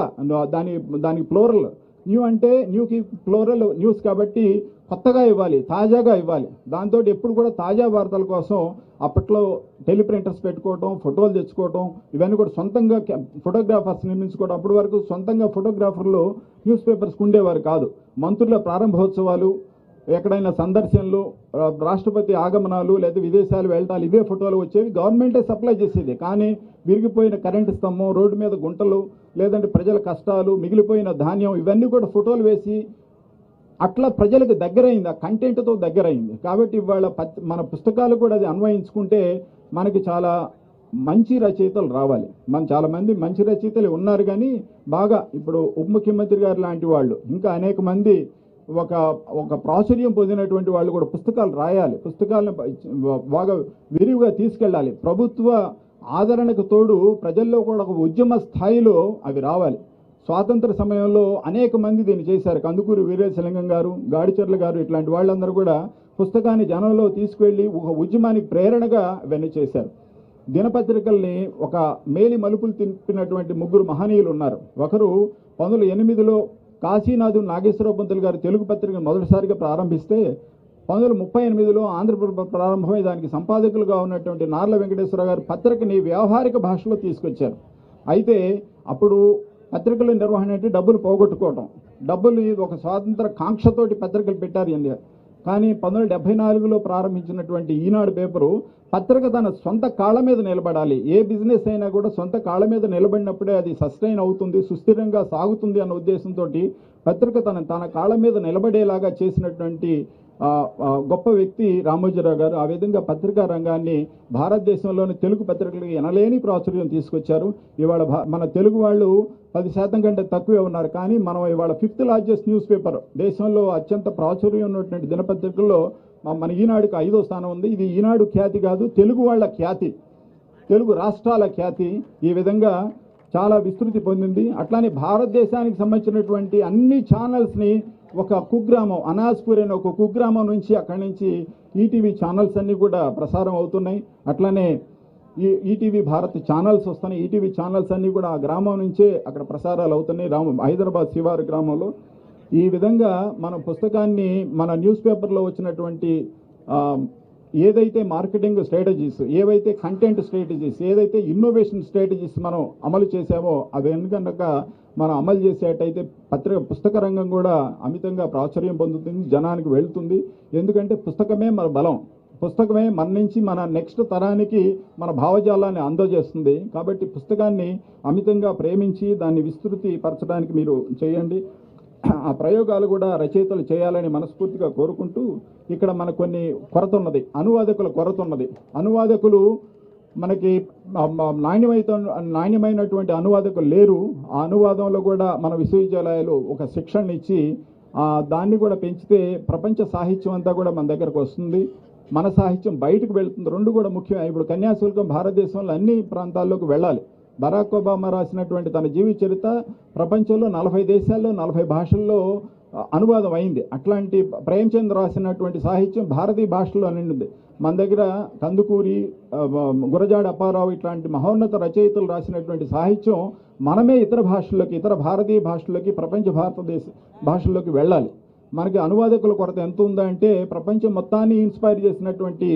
దానికి ప్లోరల్. న్యూ అంటే న్యూకి ప్లోరల్ న్యూస్ కాబట్టి కొత్తగా ఇవ్వాలి, తాజాగా ఇవ్వాలి. దాంతో ఎప్పుడు కూడా తాజా వార్తల కోసం అప్పట్లో టెలిప్రింటర్స్ పెట్టుకోవటం, ఫోటోలు తెచ్చుకోవటం, ఇవన్నీ కూడా సొంతంగా ఫోటోగ్రాఫర్స్ నిర్మించుకోవడం. అప్పటి వరకు సొంతంగా ఫోటోగ్రాఫర్లు న్యూస్ పేపర్స్కి ఉండేవారు కాదు. మంత్రుల ప్రారంభోత్సవాలు, ఎక్కడైనా సందర్శనలు, రాష్ట్రపతి ఆగమనాలు లేదా విదేశాలు వెళ్ళటాలు, ఇవే ఫోటోలు వచ్చేవి. గవర్నమెంటే సప్లై చేసేది. కానీ విరిగిపోయిన కరెంటు స్తంభం, రోడ్డు మీద గుంటలు, లేదంటే ప్రజల కష్టాలు, మిగిలిపోయిన ధాన్యం, ఇవన్నీ కూడా ఫోటోలు వేసి అట్లా ప్రజలకు దగ్గరైంది, ఆ కంటెంట్తో దగ్గరైంది. కాబట్టి ఇవాళ మన పుస్తకాలు కూడా అది అన్వయించుకుంటే మనకి చాలా మంచి రచయితలు రావాలి. చాలామంది మంచి రచయితలు ఉన్నారు. కానీ బాగా ఇప్పుడు ఉప ముఖ్యమంత్రి గారు లాంటి వాళ్ళు, ఇంకా అనేక మంది ఒక ప్రాచుర్యం పొందినటువంటి వాళ్ళు కూడా పుస్తకాలు రాయాలి. పుస్తకాలను బాగా విరివిగా తీసుకెళ్ళాలి. ప్రభుత్వ ఆదరణకు తోడు ప్రజల్లో కూడా ఒక ఉద్యమ స్థాయిలో అవి రావాలి. స్వాతంత్ర సమయంలో అనేక మంది దీన్ని చేశారు. కందుకూరి వీరేశలింగం గారు, గాడిచర్ల గారు, ఇట్లాంటి వాళ్ళందరూ కూడా పుస్తకాన్ని జనంలో తీసుకువెళ్ళి ఒక ఉద్యమానికి ప్రేరణగా ఇవన్నీ చేశారు. దినపత్రికల్ని ఒక మేలి మలుపులు తిప్పినటువంటి 3 మహనీయులు ఉన్నారు. ఒకరు 1908లో కాశీనాథు నాగేశ్వరరావు పంతులు గారు తెలుగు పత్రికను మొదటిసారిగా ప్రారంభిస్తే 1938లో ఆంధ్రప్రభ ప్రారంభమై దానికి సంపాదకులుగా ఉన్నటువంటి నార్ల వెంకటేశ్వర గారు పత్రికని వ్యవహారిక భాషలో తీసుకొచ్చారు. అయితే అప్పుడు పత్రికల నిర్వహణ అంటే డబ్బులు పోగొట్టుకోవటం, డబ్బులు ఒక స్వాతంత్ర కాంక్షతోటి పత్రికలు పెట్టారు ఇండియా. కానీ 1974లో ప్రారంభించినటువంటి ఈనాడు పేపరు పత్రిక తన సొంత కాళ్ళ మీద నిలబడాలి. ఏ బిజినెస్ అయినా కూడా సొంత కాళ్ళ మీద నిలబడినప్పుడే అది సస్టైన్ అవుతుంది, సుస్థిరంగా సాగుతుంది అన్న ఉద్దేశంతో పత్రిక తన కాళ్ళ మీద నిలబడేలాగా చేసినటువంటి గొప్ప వ్యక్తి రామోజీరావు గారు. ఆ విధంగా పత్రికా రంగాన్ని భారతదేశంలోని తెలుగు పత్రికలకి ఎనలేని ప్రాచుర్యం తీసుకొచ్చారు. ఇవాళ మన తెలుగు వాళ్ళు 10% కంటే తక్కువే ఉన్నారు. కానీ మనం ఇవాళ 5th లార్జెస్ట్ న్యూస్ పేపర్, దేశంలో అత్యంత ప్రాచుర్యం ఉన్నటువంటి దినపత్రికల్లో మన ఈనాడుకి 5వ స్థానం ఉంది. ఇది ఈనాడు ఖ్యాతి కాదు, తెలుగు వాళ్ళ ఖ్యాతి, తెలుగు రాష్ట్రాల ఖ్యాతి. ఈ విధంగా చాలా విస్తృతి పొందింది. అట్లానే భారతదేశానికి సంబంధించినటువంటి అన్ని ఛానల్స్ని ఒక కుగ్రామం, అనాజ్పూర్ అనే ఒక కుగ్రామం నుంచి అక్కడి నుంచి ఈటీవీ ఛానల్స్ అన్నీ కూడా ప్రసారం అవుతున్నాయి. అట్లానే ఈటీవీ భారత్ ఛానల్స్ వస్తున్నాయి. ఈటీవీ ఛానల్స్ అన్నీ కూడా ఆ గ్రామం నుంచే అక్కడ ప్రసారాలు అవుతున్నాయి, హైదరాబాద్ శివారు గ్రామంలో. ఈ విధంగా మన పుస్తకాన్ని, మన న్యూస్ పేపర్లో వచ్చినటువంటి ఏదైతే మార్కెటింగ్ స్ట్రాటజీస్, ఏవైతే కంటెంట్ స్ట్రాటజీస్, ఏదైతే ఇన్నోవేషన్ స్ట్రాటజీస్ మనం అమలు చేసామో అవి కనుక మనం అమలు చేసేటైతే పుస్తక రంగం కూడా అమితంగా ప్రాచుర్యం పొందుతుంది, జనానికి వెళ్తుంది. ఎందుకంటే పుస్తకమే మన బలం, పుస్తకమే మన నుంచి మన నెక్స్ట్ తరానికి మన భావజాలాన్ని అందజేస్తుంది. కాబట్టి పుస్తకాన్ని అమితంగా ప్రేమించి దాన్ని విస్తృతి పరచడానికి మీరు చేయండి. ఆ ప్రయోగాలు కూడా రచయితలు చేయాలని మనస్ఫూర్తిగా కోరుకుంటూ, ఇక్కడ మనకు కొన్ని కొరత ఉన్నది, అనువాదకుల కొరత ఉన్నది. అనువాదకులు మనకి నాణ్యమైనటువంటి అనువాదకులు లేరు. ఆ అనువాదంలో కూడా మన విశ్వవిద్యాలయాలు ఒక శిక్షణ ఇచ్చి దాన్ని కూడా పెంచితే ప్రపంచ సాహిత్యం అంతా కూడా మన దగ్గరకు వస్తుంది, మన సాహిత్యం బయటకు వెళ్తుంది. రెండు కూడా ముఖ్యం. ఇప్పుడు కన్యాశుల్కం భారతదేశంలో అన్ని ప్రాంతాల్లోకి వెళ్ళాలి. బరాక్ ఒబామా రాసినటువంటి తన జీవిత చరిత్ర ప్రపంచంలో 40 దేశాల్లో 40 భాషల్లో అనువాదం అయింది. అట్లాంటి ప్రేమచంద్ రాసినటువంటి సాహిత్యం భారతీయ భాషలో నిండింది. మన దగ్గర కందుకూరి, గురజాడ అప్పారావు ఇట్లాంటి మహోన్నత రచయితలు రాసినటువంటి సాహిత్యం మనమే ఇతర భాషల్లోకి, ఇతర భారతీయ భాషల్లోకి, ప్రపంచ భారతదేశ భాషల్లోకి వెళ్ళాలి. మనకి అనువాదకుల కొరత ఎంత ఉందంటే ప్రపంచం మొత్తాన్ని ఇన్స్పైర్ చేసినటువంటి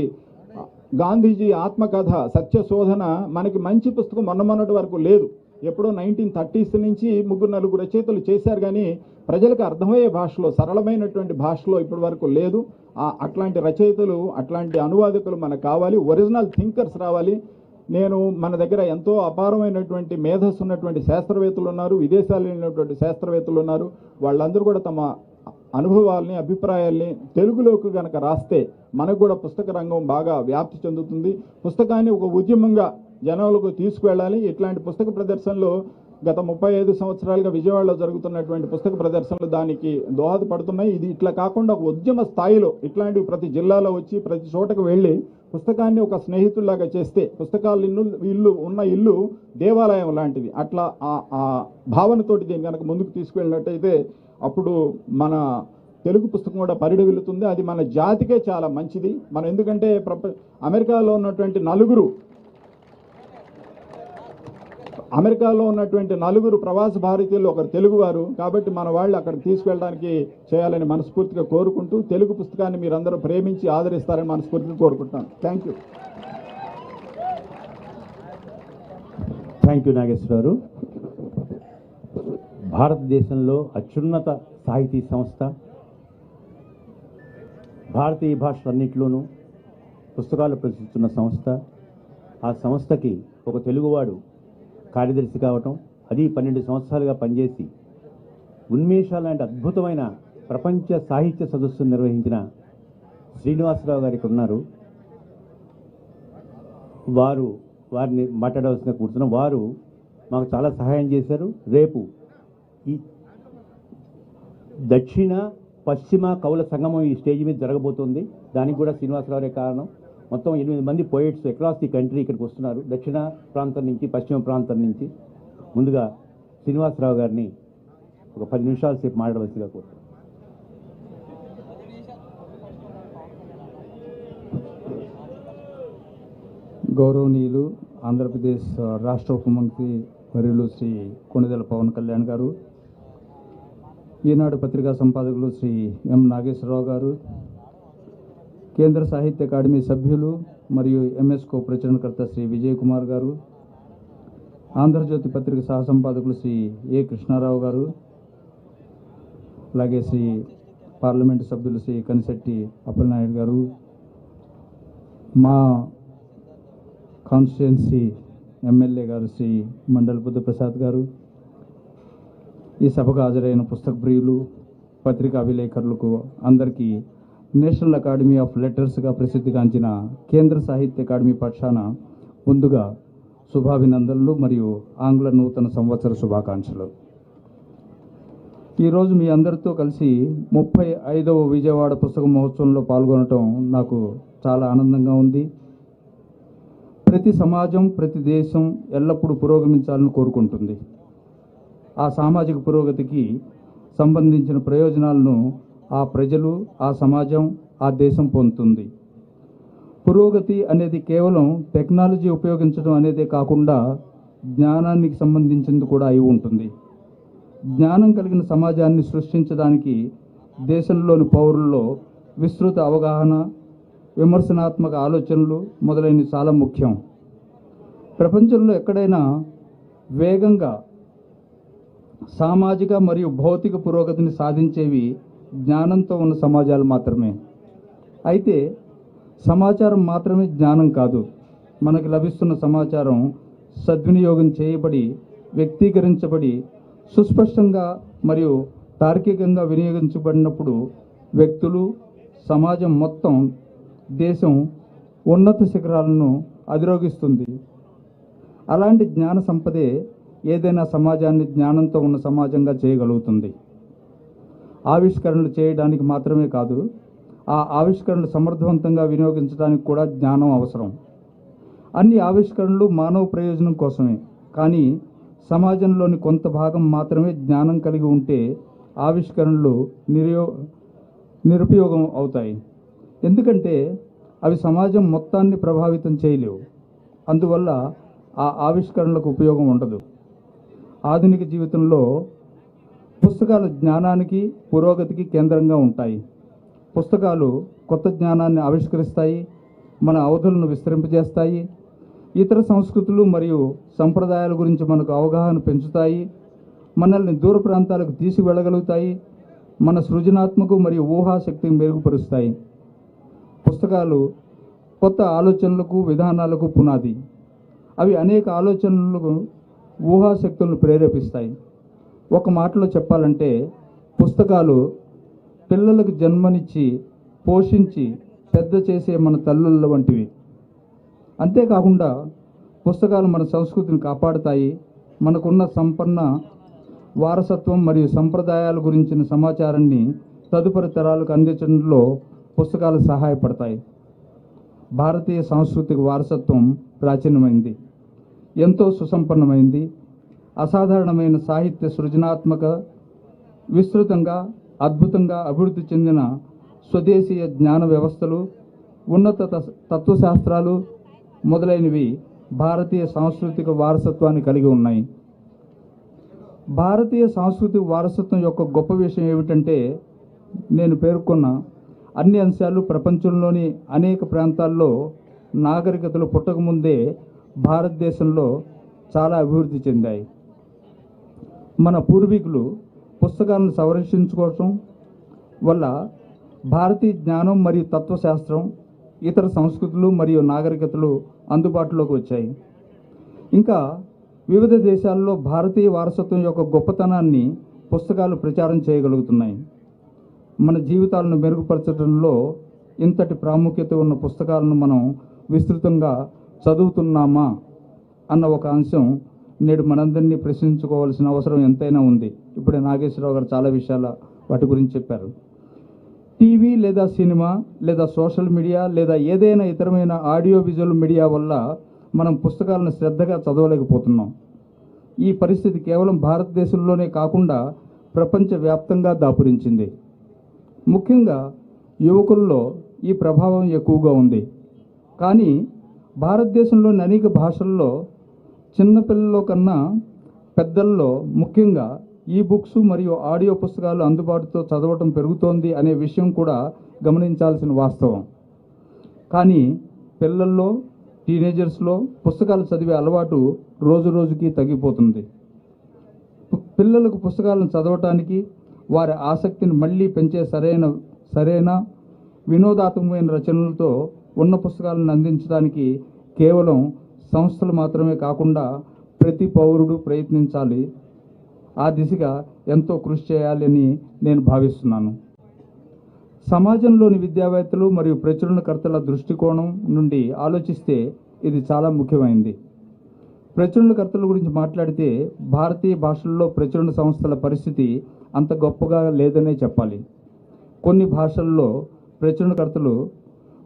గాంధీజీ ఆత్మకథ సత్యశోధన మనకి మంచి పుస్తకం మొన్నటి వరకు లేదు. ఎప్పుడో 1930s నుంచి 3-4 రచయితలు చేశారు, కానీ ప్రజలకు అర్థమయ్యే భాషలో, సరళమైనటువంటి భాషలో ఇప్పటి వరకు లేదు. అట్లాంటి రచయితలు, అట్లాంటి అనువాదకులు మనకు కావాలి. ఒరిజినల్ థింకర్స్ రావాలి. మన దగ్గర ఎంతో అపారమైనటువంటి మేధస్సు ఉన్నటువంటి శాస్త్రవేత్తలు ఉన్నారు, విదేశాల్లో వెళ్ళినటువంటి శాస్త్రవేత్తలు ఉన్నారు. వాళ్ళందరూ కూడా తమ అనుభవాల్ని, అభిప్రాయాల్ని తెలుగులోకి కనుక రాస్తే మనకు కూడా పుస్తక రంగం బాగా వ్యాప్తి చెందుతుంది. పుస్తకాన్ని ఒక ఉద్యమంగా జనాలకు తీసుకువెళ్ళాలి. ఇట్లాంటి పుస్తక ప్రదర్శనలు గత 35 సంవత్సరాలుగా విజయవాడలో జరుగుతున్నటువంటి పుస్తక ప్రదర్శనలు దానికి దోహదపడుతున్నాయి. ఇది ఇట్లా కాకుండా ఒక ఉద్యమ స్థాయిలో ఇట్లాంటివి ప్రతి జిల్లాలో వచ్చి ప్రతి చోటకు వెళ్ళి పుస్తకాన్ని ఒక స్నేహితుల్లాగా చేస్తే, పుస్తకాలు ఇల్లు దేవాలయం లాంటిది, అట్లా ఆ భావనతోటి దీన్ని కనుక ముందుకు తీసుకువెళ్ళినట్టయితే అప్పుడు మన తెలుగు పుస్తకం కూడా పరిడవిల్లుతుంది. అది మన జాతికే చాలా మంచిది. మనం ఎందుకంటే అమెరికాలో ఉన్నటువంటి నలుగురు ప్రవాస భారతీయులు ఒకరు తెలుగువారు కాబట్టి మన వాళ్ళు అక్కడికి తీసుకెళ్ళడానికి చేయాలని మనస్ఫూర్తిగా కోరుకుంటూ, తెలుగు పుస్తకాన్ని మీరందరూ ప్రేమించి ఆదరిస్తారని మనస్ఫూర్తిగా కోరుకుంటాను. Thank you. Thank you Nageswara Rao. భారతదేశంలో అత్యున్నత సాహితీ సంస్థ, భారతీయ భాషలన్నింటిలోనూ పుస్తకాలు ప్రచురిస్తున్న సంస్థ. ఆ సంస్థకి ఒక తెలుగువాడు కార్యదర్శి కావటం, అది 12 సంవత్సరాలుగా పనిచేసి ఉన్మేషాలు లాంటి అద్భుతమైన ప్రపంచ సాహిత్య సదస్సును నిర్వహించిన శ్రీనివాసరావు గారికి ఉన్నారు. వారిని మాట్లాడవలసిన కూర్చున్న వారు మాకు చాలా సహాయం చేశారు. రేపు ఈ దక్షిణ పశ్చిమ కవుల సంగమం ఈ స్టేజ్ మీద జరగబోతుంది. దానికి కూడా శ్రీనివాసరావురే కారణం. మొత్తం 8 మంది పోయిట్స్ అక్రాస్ ది కంట్రీ ఇక్కడికి వస్తున్నారు, దక్షిణ ప్రాంతం నుంచి, పశ్చిమ ప్రాంతం నుంచి. ముందుగా శ్రీనివాసరావు గారిని ఒక 10 నిమిషాల సేపు మాట్లాడవలసిగా కోరుతున్నాను. గౌరవనీయులు ఆంధ్రప్రదేశ్ రాష్ట్ర ఉప ముఖ్యమంత్రి వర్యులు శ్రీ కొణిదెల పవన్ కళ్యాణ్ గారు, ఈనాడు పత్రికా సంపాదకులు శ్రీ ఎం నాగేశ్వరరావు గారు, కేంద్ర సాహిత్య అకాడమీ సభ్యులు మరియు ఎంఎస్కో ప్రచురణకర్త శ్రీ విజయ్ కుమార్ గారు, ఆంధ్రజ్యోతి పత్రిక సహ సంపాదకులు శ్రీ ఏ కృష్ణారావు గారు, అలాగే శ్రీ పార్లమెంటు సభ్యులు శ్రీ కనిశెట్టి అప్పలనాయుడు గారు, మా కాన్స్టిట్యుయెన్సీ ఎమ్మెల్యే గారు శ్రీ మండల్ బుద్ధప్రసాద్ గారు, ఈ సభకు హాజరైన పుస్తక ప్రియులు, పత్రికా విలేకరులకు అందరికీ నేషనల్ అకాడమీ ఆఫ్ లెటర్స్గా ప్రసిద్ధిగాంచిన కేంద్ర సాహిత్య అకాడమీ పక్షాన ముందుగా శుభాభినందనలు మరియు ఆంగ్ల నూతన సంవత్సర శుభాకాంక్షలు. ఈరోజు మీ అందరితో కలిసి 35వ విజయవాడ పుస్తక మహోత్సవంలో పాల్గొనటం నాకు చాలా ఆనందంగా ఉంది. ప్రతి సమాజం, ప్రతి దేశం ఎల్లప్పుడూ పురోగమించాలని కోరుకుంటుంది. ఆ సామాజిక పురోగతికి సంబంధించిన ప్రయోజనాలను ఆ ప్రజలు, ఆ సమాజం, ఆ దేశం పొందుతుంది. పురోగతి అనేది కేవలం టెక్నాలజీ ఉపయోగించడం అనేదే కాకుండా జ్ఞానానికి సంబంధించింది కూడా అయి ఉంటుంది. జ్ఞానం కలిగిన సమాజాన్ని సృష్టించడానికి దేశంలోని పౌరుల్లో విస్తృత అవగాహన, విమర్శనాత్మక ఆలోచనలు మొదలైనవి చాలా ముఖ్యం. ప్రపంచంలో ఎక్కడైనా వేగంగా సామాజిక మరియు భౌతిక పురోగతిని సాధించేవి జ్ఞానంతో ఉన్న సమాజాలు మాత్రమే. అయితే సమాచారం మాత్రమే జ్ఞానం కాదు. మనకు లభిస్తున్న సమాచారం సద్వినియోగం చేయబడి, వ్యక్తీకరించబడి, సుస్పష్టంగా మరియు తార్కికంగా వినియోగించబడినప్పుడు వ్యక్తులు, సమాజం మొత్తం, దేశం ఉన్నత శిఖరాలను అధిరోగిస్తుంది. అలాంటి జ్ఞాన సంపదే ఏదైనా సమాజాన్ని జ్ఞానంతో ఉన్న సమాజంగా చేయగలుగుతుంది. ఆవిష్కరణలు చేయడానికి మాత్రమే కాదు, ఆ ఆవిష్కరణలు సమర్థవంతంగా వినియోగించడానికి కూడా జ్ఞానం అవసరం. అన్ని ఆవిష్కరణలు మానవ ప్రయోజనం కోసమే, కానీ సమాజంలోని కొంత భాగం మాత్రమే జ్ఞానం కలిగి ఉంటే ఆవిష్కరణలు నిరుపయోగం అవుతాయి. ఎందుకంటే అవి సమాజం మొత్తాన్ని ప్రభావితం చేయలేవు. అందువల్ల ఆ ఆవిష్కరణలకు ఉపయోగం ఉండదు. ఆధునిక జీవితంలో పుస్తకాలు జ్ఞానానికి పురోగతికి కేంద్రంగా ఉంటాయి. పుస్తకాలు కొత్త జ్ఞానాన్ని ఆవిష్కరిస్తాయి, మన అవధులను విస్తరింపజేస్తాయి, ఇతర సంస్కృతులు మరియు సంప్రదాయాల గురించి మనకు అవగాహన పెంచుతాయి, మనల్ని దూర ప్రాంతాలకు తీసుకువెళ్ళగలుగుతాయి, మన సృజనాత్మక మరియు ఊహాశక్తిని మెరుగుపరుస్తాయి. పుస్తకాలు కొత్త ఆలోచనలకు విధానాలకు పునాది. అవి అనేక ఆలోచనలకు ఊహాశక్తులను ప్రేరేపిస్తాయి. ఒక మాటలో చెప్పాలంటే పుస్తకాలు పిల్లలకు జన్మనిచ్చి పోషించి పెద్ద చేసే మన తల్లుల వంటివి. అంతేకాకుండా పుస్తకాలు మన సంస్కృతిని కాపాడుతాయి, మనకున్న సంపన్న వారసత్వం మరియు సంప్రదాయాల గురించిన సమాచారాన్ని తదుపరి తరాలకు అందించడంలో పుస్తకాలు సహాయపడతాయి. భారతీయ సాంస్కృతిక వారసత్వం ప్రాచీనమైంది, ఎంతో సుసంపన్నమైంది. అసాధారణమైన సాహిత్య సృజనాత్మక, విస్తృతంగా అద్భుతంగా అభివృద్ధి చెందిన స్వదేశీయ జ్ఞాన వ్యవస్థలు, ఉన్నత తత్వశాస్త్రాలు మొదలైనవి భారతీయ సాంస్కృతిక వారసత్వాన్ని కలిగి ఉన్నాయి. భారతీయ సాంస్కృతిక వారసత్వం యొక్క గొప్ప విషయం ఏమిటంటే, నేను పేర్కొన్న అన్ని అంశాలు ప్రపంచంలోని అనేక ప్రాంతాల్లో నాగరికతలు పుట్టకముందే భారతదేశంలో చాలా అభివృద్ధి చెందాయి. మన పూర్వీకులు పుస్తకాలను సంరక్షించుకోవటం వల్ల భారతీయ జ్ఞానం మరియు తత్వశాస్త్రం, ఇతర సంస్కృతులు మరియు నాగరికతలు అందుబాటులోకి వచ్చాయి. ఇంకా వివిధ దేశాల్లో భారతీయ వారసత్వం యొక్క గొప్పతనాన్ని పుస్తకాలు ప్రచారం చేయగలుగుతున్నాయి. మన జీవితాలను మెరుగుపరచడంలో ఇంతటి ప్రాముఖ్యత ఉన్న పుస్తకాలను మనం విస్తృతంగా చదువుతున్నామా అన్న ఒక అంశం నేడు మనందరినీ ప్రశ్నించుకోవాల్సిన అవసరం ఎంతైనా ఉంది. ఇప్పుడే నాగేశ్వరరావు గారు చాలా విషయాల వాటి గురించి చెప్పారు. టీవీ లేదా సినిమా లేదా సోషల్ మీడియా లేదా ఏదైనా ఇతరమైన ఆడియో విజువల్ మీడియా వల్ల మనం పుస్తకాలను శ్రద్ధగా చదవలేకపోతున్నాం. ఈ పరిస్థితి కేవలం భారతదేశంలోనే కాకుండా ప్రపంచవ్యాప్తంగా దాపురించింది. ముఖ్యంగా యువకుల్లో ఈ ప్రభావం ఎక్కువగా ఉంది. కానీ భారతదేశంలోని అనేక భాషల్లో చిన్నపిల్లల్లో కన్నా పెద్దల్లో ముఖ్యంగా ఈ బుక్స్ మరియు ఆడియో పుస్తకాలు అందుబాటుతో చదవటం పెరుగుతోంది అనే విషయం కూడా గమనించాల్సిన వాస్తవం. కానీ పిల్లల్లో, టీనేజర్స్లో పుస్తకాలు చదివే అలవాటు రోజు రోజుకి తగ్గిపోతుంది. పిల్లలకు పుస్తకాలను చదవటానికి, వారి ఆసక్తిని మళ్ళీ పెంచే సరైన వినోదాత్మకమైన రచనలతో ఉన్న పుస్తకాలను అందించడానికి కేవలం సంస్థలు మాత్రమే కాకుండా ప్రతి పౌరుడు ప్రయత్నించాలి. ఆ దిశగా ఎంతో కృషి చేయాలని నేను భావిస్తున్నాను. సమాజంలోని విద్యావేత్తలు మరియు ప్రచురణకర్తల దృష్టికోణం నుండి ఆలోచిస్తే ఇది చాలా ముఖ్యమైనది. ప్రచురణకర్తల గురించి మాట్లాడితే భారతీయ భాషల్లో ప్రచురణ సంస్థల పరిస్థితి అంత గొప్పగా లేదనే చెప్పాలి. కొన్ని భాషల్లో ప్రచురణకర్తలు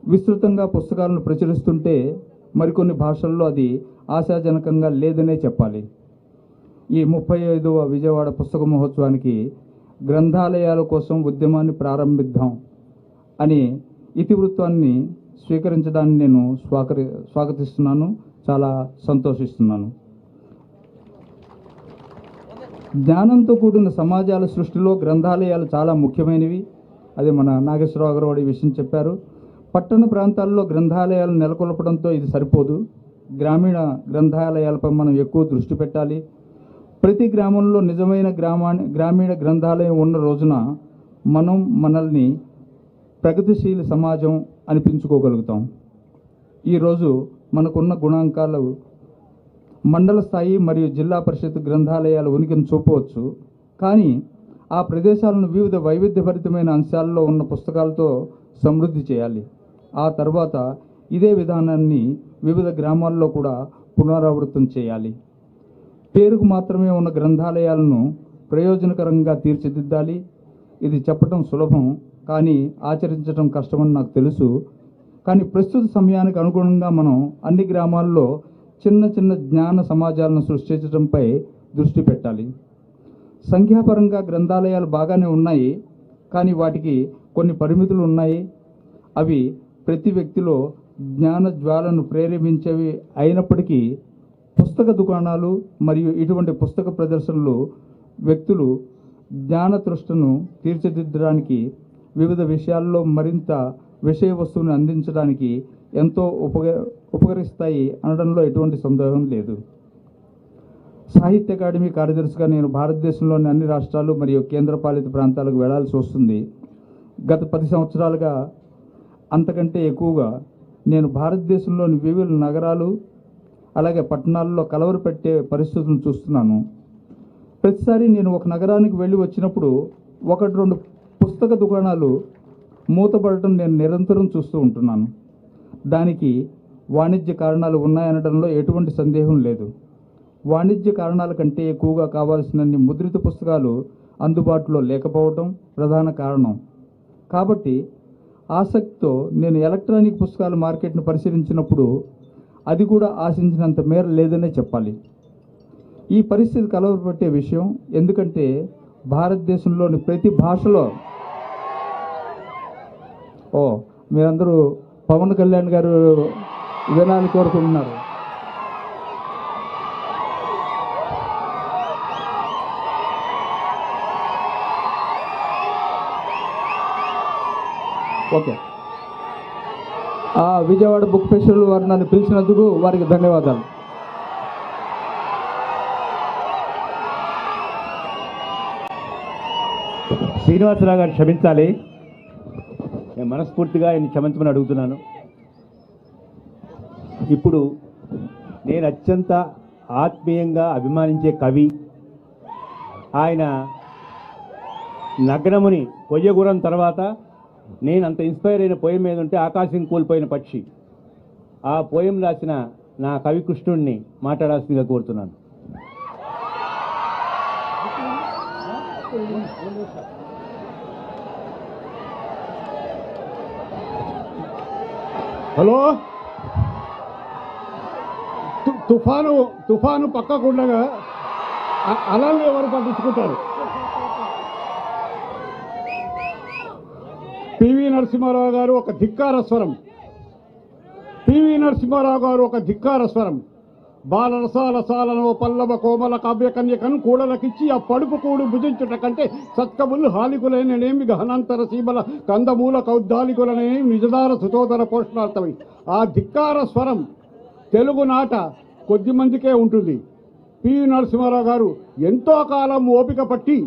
విస్తృతంగా పుస్తకాలను ప్రచురిస్తుంటే మరికొన్ని భాషల్లో అది ఆశాజనకంగా లేదనే చెప్పాలి. ఈ 35వ విజయవాడ పుస్తక మహోత్సవానికి గ్రంథాలయాల కోసం ఉద్యమాన్ని ప్రారంభిద్దాం అనే ఇతివృత్తాన్ని స్వీకరించడాన్ని నేను స్వాగతిస్తున్నాను, చాలా సంతోషిస్తున్నాను. జ్ఞానంతో కూడిన సమాజాల సృష్టిలో గ్రంథాలయాలు చాలా ముఖ్యమైనవి. అది మన నాగేశ్వరరావు గారు ఈ విషయం చెప్పారు. పట్టణ ప్రాంతాల్లో గ్రంథాలయాలు నెలకొల్పడంతో ఇది సరిపోదు. గ్రామీణ గ్రంథాలయాలపై మనం ఎక్కువ దృష్టి పెట్టాలి. ప్రతి గ్రామంలో నిజమైన గ్రామీణ గ్రంథాలయం ఉన్న రోజున మనం మనల్ని ప్రగతిశీల సమాజం అనిపించుకోగలుగుతాం. ఈరోజు మనకున్న గుణాంకాలు మండల స్థాయి మరియు జిల్లా పరిషత్ గ్రంథాలయాల ఉనికిని చూపవచ్చు. కానీ ఆ ప్రదేశాలను వివిధ వైవిధ్యభరితమైన అంశాల్లో ఉన్న పుస్తకాలతో సమృద్ధి చేయాలి. ఆ తర్వాత ఇదే విధానాన్ని వివిధ గ్రామాల్లో కూడా పునరావృతం చేయాలి. పేరుకు మాత్రమే ఉన్న గ్రంథాలయాలను ప్రయోజనకరంగా తీర్చిదిద్దాలి. ఇది చెప్పడం సులభం, కానీ ఆచరించడం కష్టమని నాకు తెలుసు. కానీ ప్రస్తుత సమయానికి అనుగుణంగా మనం అన్ని గ్రామాల్లో చిన్న చిన్న జ్ఞాన సమాజాలను సృష్టించడంపై దృష్టి పెట్టాలి. సంఖ్యాపరంగా గ్రంథాలయాలు బాగానే ఉన్నాయి, కానీ వాటికి కొన్ని పరిమితులు ఉన్నాయి. అవి ప్రతి వ్యక్తిలో జ్ఞాన జ్వాలను ప్రేరేపించేవి అయినప్పటికీ పుస్తక దుకాణాలు మరియు ఇటువంటి పుస్తక ప్రదర్శనలు వ్యక్తులు జ్ఞానతృష్ణను తీర్చిదిద్దడానికి వివిధ విషయాల్లో మరింత విషయ వస్తువుని అందించడానికి ఎంతో ఉపకరిస్తాయి అనడంలో ఎటువంటి సందేహం లేదు. సాహిత్య అకాడమీ కార్యదర్శిగా నేను భారతదేశంలోని అన్ని రాష్ట్రాలు మరియు కేంద్రపాలిత ప్రాంతాలకు వెళ్లాల్సి వస్తుంది. గత 10 సంవత్సరాలుగా అంతకంటే ఎక్కువగా నేను భారతదేశంలోని వివిధ నగరాలు అలాగే పట్టణాల్లో కలవరపెట్టే పరిస్థితులను చూస్తున్నాను. ప్రతిసారి నేను ఒక నగరానికి వెళ్ళి వచ్చినప్పుడు 1-2 పుస్తక దుకాణాలు మూతపడటం నేను నిరంతరం చూస్తూ ఉంటున్నాను. దానికి వాణిజ్య కారణాలు ఉన్నాయనడంలో ఎటువంటి సందేహం లేదు. వాణిజ్య కారణాల కంటే ఎక్కువగా కావాల్సినన్ని ముద్రిత పుస్తకాలు అందుబాటులో లేకపోవడం ప్రధాన కారణం. కాబట్టి ఆసక్తితో నేను ఎలక్ట్రానిక్ పుస్తకాల మార్కెట్ను పరిశీలించినప్పుడు అది కూడా ఆశించినంత మేర లేదనే చెప్పాలి. ఈ పరిస్థితి కలవరపెట్టే విషయం, ఎందుకంటే భారతదేశంలోని ప్రతి భాషలో మీరందరూ పవన్ కళ్యాణ్ గారు వినాలని కోరుకుంటున్నారు. ఓకే, విజయవాడ బుక్ ఫెస్టివల్ వారు నన్ను పిలిచినందుకు వారికి ధన్యవాదాలు. శ్రీనివాసరావు గారు క్షమించాలి, నేను మనస్ఫూర్తిగా ఆయన క్షమించమని అడుగుతున్నాను. ఇప్పుడు నేను అత్యంత ఆత్మీయంగా అభిమానించే కవి, ఆయన నగ్నముని కొయ్యగురం తర్వాత నేను అంత ఇన్స్పైర్ అయిన పోయం మీద ఉంటే ఆకాశం కూలిపోయిన పక్షి. ఆ పోయం రాసిన నా కవి కృష్ణుడిని మాట్లాడాల్సిందిగా కోరుతున్నాను. హలో, తుఫాను పక్కకుండగా అలలు ఎవరు పట్టించుకుంటారు? పివి నరసింహారావు గారు ఒక ధిక్కార స్వరం. పివి నరసింహారావు గారు ఒక ధిక్కార స్వరం. బాలరసాల సాలనో పల్లవ కోమల కావ్య కన్యకను కూడలకిచ్చి ఆ పడుపు కూడు భుజించుట కంటే సత్కములు హాలికులైననేమి గహనాంతర సీమల కందమూల కౌద్దాలికులనేమి నిజదార సుతోదర పోషణార్థమై. ఆ ధిక్కార స్వరం తెలుగునాట కొద్ది మందికే ఉంటుంది. పివి నరసింహారావు గారు ఎంతో కాలం ఓపిక పట్టి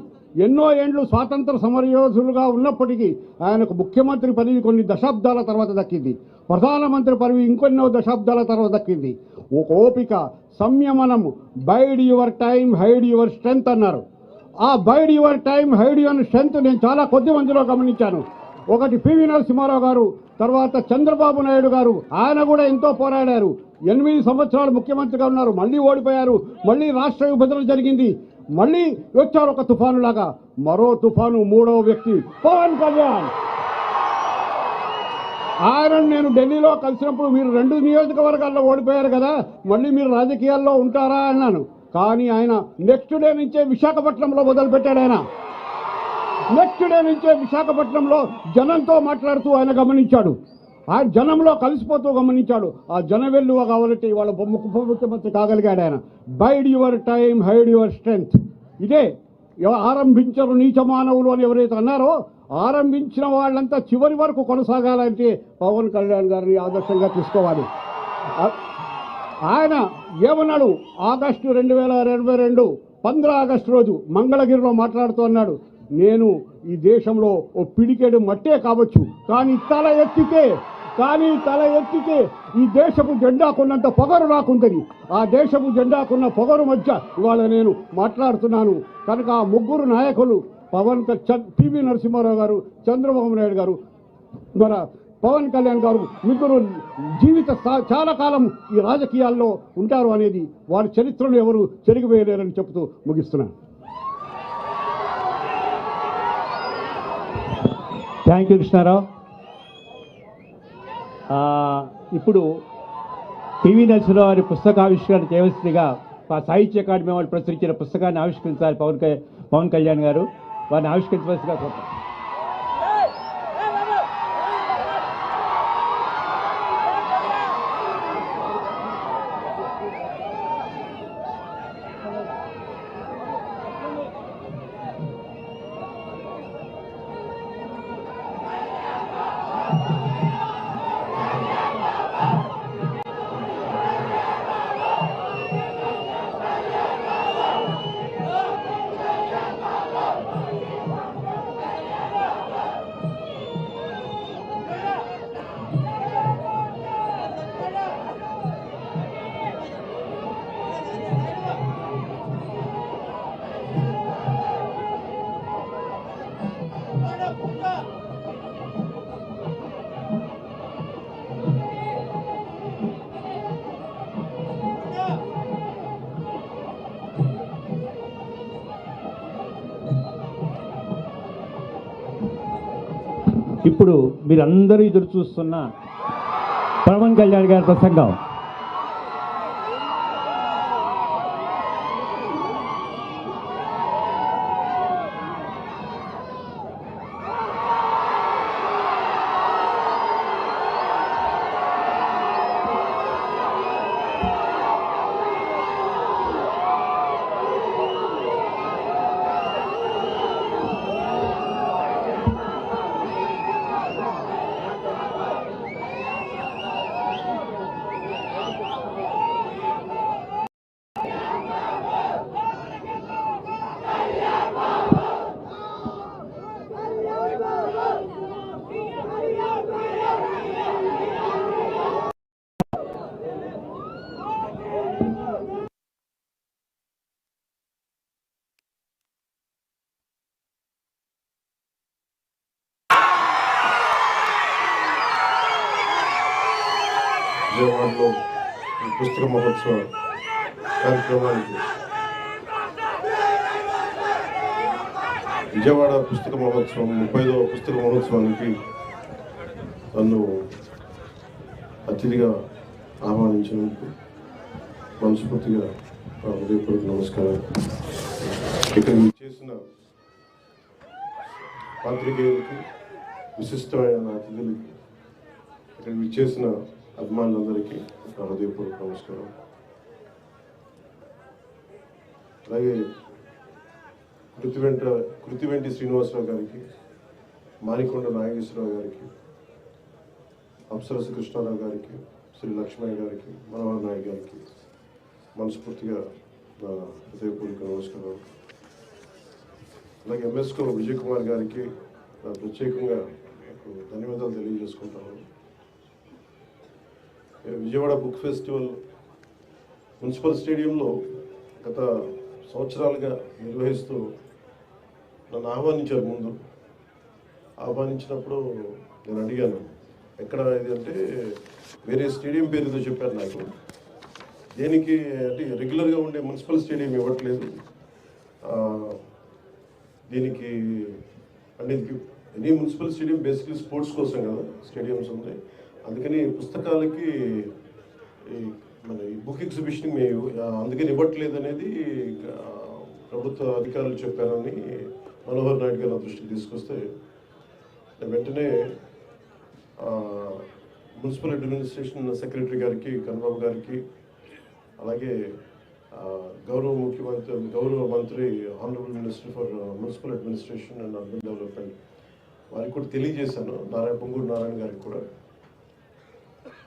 ఎన్నో ఏండ్లు స్వాతంత్ర సమరయోధులుగా ఉన్నప్పటికీ ఆయనకు ముఖ్యమంత్రి పదవి కొన్ని దశాబ్దాల తర్వాత దక్కింది. ప్రధానమంత్రి పదవి ఇంకొన్నో దశాబ్దాల తర్వాత దక్కింది. ఒక ఓపిక, సంయమనం, bide your time hide your strength అన్నారు. ఆ bide your time hide your strength నేను చాలా కొద్ది మందిలో గమనించాను. ఒకటి పివి నరసింహారావు గారు, తర్వాత చంద్రబాబు నాయుడు గారు. ఆయన కూడా ఎంతో పోరాడారు. 8 సంవత్సరాలు ముఖ్యమంత్రిగా ఉన్నారు, మళ్ళీ ఓడిపోయారు, మళ్ళీ రాష్ట్ర విభజన జరిగింది, మళ్ళీ వచ్చారు ఒక తుఫాను లాగా. మరో తుఫాను, 3వ వ్యక్తి పవన్ కళ్యాణ్. ఆయన నేను ఢిల్లీలో కలిసినప్పుడు మీరు 2 నియోజకవర్గాల్లో ఓడిపోయారు కదా, మళ్ళీ మీరు రాజకీయాల్లో ఉంటారా అన్నాను. కానీ ఆయన నెక్స్ట్ డే నుంచే విశాఖపట్నంలో మొదలుపెట్టాడు. ఆయన నెక్స్ట్ డే నుంచే విశాఖపట్నంలో జనంతో మాట్లాడుతూ ఆయన గమనించాడు. ఆ జనంలో కలిసిపోతూ గమనించాడు. ఆ జన వెల్లువ కావాలంటే ఇవాళ ఉప ముఖ్యమంత్రి కాగలిగాడు ఆయన. Bide your time hide your strength. ఇదే ఆరంభించరు నీచ మానవులు అని ఎవరైతే అన్నారో, ఆరంభించిన వాళ్ళంతా చివరి వరకు కొనసాగాలంటే పవన్ కళ్యాణ్ గారిని ఆదర్శంగా తీసుకోవాలి. ఆయన ఏమన్నాడు? ఆగస్టు 2022 15 ఆగస్టు రోజు మంగళగిరిలో మాట్లాడుతూ అన్నాడు, నేను ఈ దేశంలో ఓ పిడికెడు మట్టే కావచ్చు, కానీ తల ఎత్తితే ఈ దేశపు జెండాకున్నంత పొగరు నాకుందని. ఆ దేశపు జెండాకున్న పొగరు మధ్య ఇవాళ నేను మాట్లాడుతున్నాను. కనుక ఆ 3 నాయకులు పివి నరసింహారావు గారు, చంద్రబాబు నాయుడు గారు, మన పవన్ కళ్యాణ్ గారు, ముగ్గురు చాలా కాలం ఈ రాజకీయాల్లో ఉంటారు అనేది వారి చరిత్రను ఎవరు చెరిగివేయలేరని చెబుతూ ముగిస్తున్నాను. Thank you Krishna Rao. ఇప్పుడు పివి నరసింహారావు వారి పుస్తకావిష్కరణ చేయవలసిందిగా సాహిత్య అకాడమీ వాళ్ళు ప్రచురించిన పుస్తకాన్ని ఆవిష్కరించాలి పవన్ కళ్యాణ్ గారు. వారిని ఆవిష్కరించవలసిగా కోరుతారు. ఇప్పుడు మీరందరూ ఎదురు చూస్తున్న పవన్ కళ్యాణ్ గారి ప్రసంగం. విజయవాడలో ఈ పుస్తక మహోత్సవ కార్యక్రమానికి విజయవాడ పుస్తక మహోత్సవం 35వ పుస్తక మహోత్సవానికి నన్ను అతిథిగా ఆహ్వానించినందుకు మనస్ఫూర్తిగా హృదయపూర్వక నమస్కారాలు. ఇక్కడ చేసిన పాత్రికేయులకి, విశిష్టమైన అతిథులకి, ఇక్కడ చేసిన అభిమానులందరికీ హృదయపూర్వక నమస్కారం. అలాగే కృతివెంటి శ్రీనివాసరావు గారికి, మానికొండ నాగేశ్వరరావు గారికి, అప్సరస కృష్ణారావు గారికి, శ్రీ లక్ష్మయ్య గారికి, మనోహర్ నాయక్ గారికి మనస్ఫూర్తిగా నా హృదయపూర్వక నమస్కారం. అలాగే ఎంఎస్కో విజయ్ కుమార్ గారికి నా ప్రత్యేకంగా నాకు ధన్యవాదాలు తెలియజేసుకుంటాను. విజయవాడ బుక్ ఫెస్టివల్ మున్సిపల్ స్టేడియంలో గత సంవత్సరాలుగా నిర్వహిస్తూ నన్ను ఆహ్వానించారు. ముందు ఆహ్వానించినప్పుడు నేను అడిగాను, ఎక్కడ ఇది అంటే వేరే స్టేడియం పేరుతో చెప్పారు నాకు. దేనికి అంటే రెగ్యులర్గా ఉండే మున్సిపల్ స్టేడియం ఇవ్వట్లేదు, దీనికి అంటే any municipal stadium basically sports కోసం కదా స్టేడియంస్ ఉన్నాయి, అందుకని పుస్తకాలకి మన బుక్ ఎగ్జిబిషన్ మేము అందుకని ఇవ్వట్లేదు అనేది ప్రభుత్వ అధికారులు చెప్పారని మనోహర్ నాయుడు గారు నా దృష్టికి తీసుకొస్తే వెంటనే మున్సిపల్ అడ్మినిస్ట్రేషన్ సెక్రటరీ గారికి, కన్నబాబు గారికి, అలాగే గౌరవ మంత్రి honourable minister for municipal administration and urban development వారికి కూడా తెలియజేశాను. పొంగూరు నారాయణ గారికి కూడా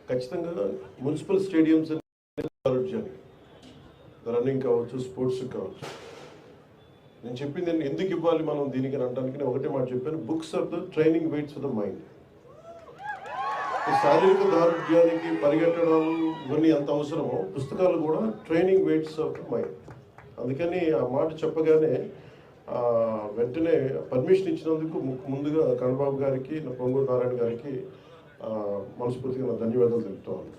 ఖచ్చితంగా మున్సిపల్ స్టేడియంస్ రన్నింగ్ కావచ్చు, స్పోర్ట్స్ కావచ్చు. నేను చెప్పింది ఎందుకు ఇవ్వాలి మనం దీనికి అని అనడానికి నేను ఒకటే మాట చెప్పాను, books are the training weights for the mind. శారీరక దారుఢ్యానికి పరిగెట్టడాలు ఇవన్నీ ఎంత అవసరమో పుస్తకాలు కూడా training weights of the mind. అందుకని ఆ మాట చెప్పగానే వెంటనే పర్మిషన్ ఇచ్చినందుకు ముందుగా కన్నబాబు గారికి, పొంగూరు నారాయణ గారికి మనస్ఫూర్తిగా నా ధన్యవాదాలు తెలుపుతాను.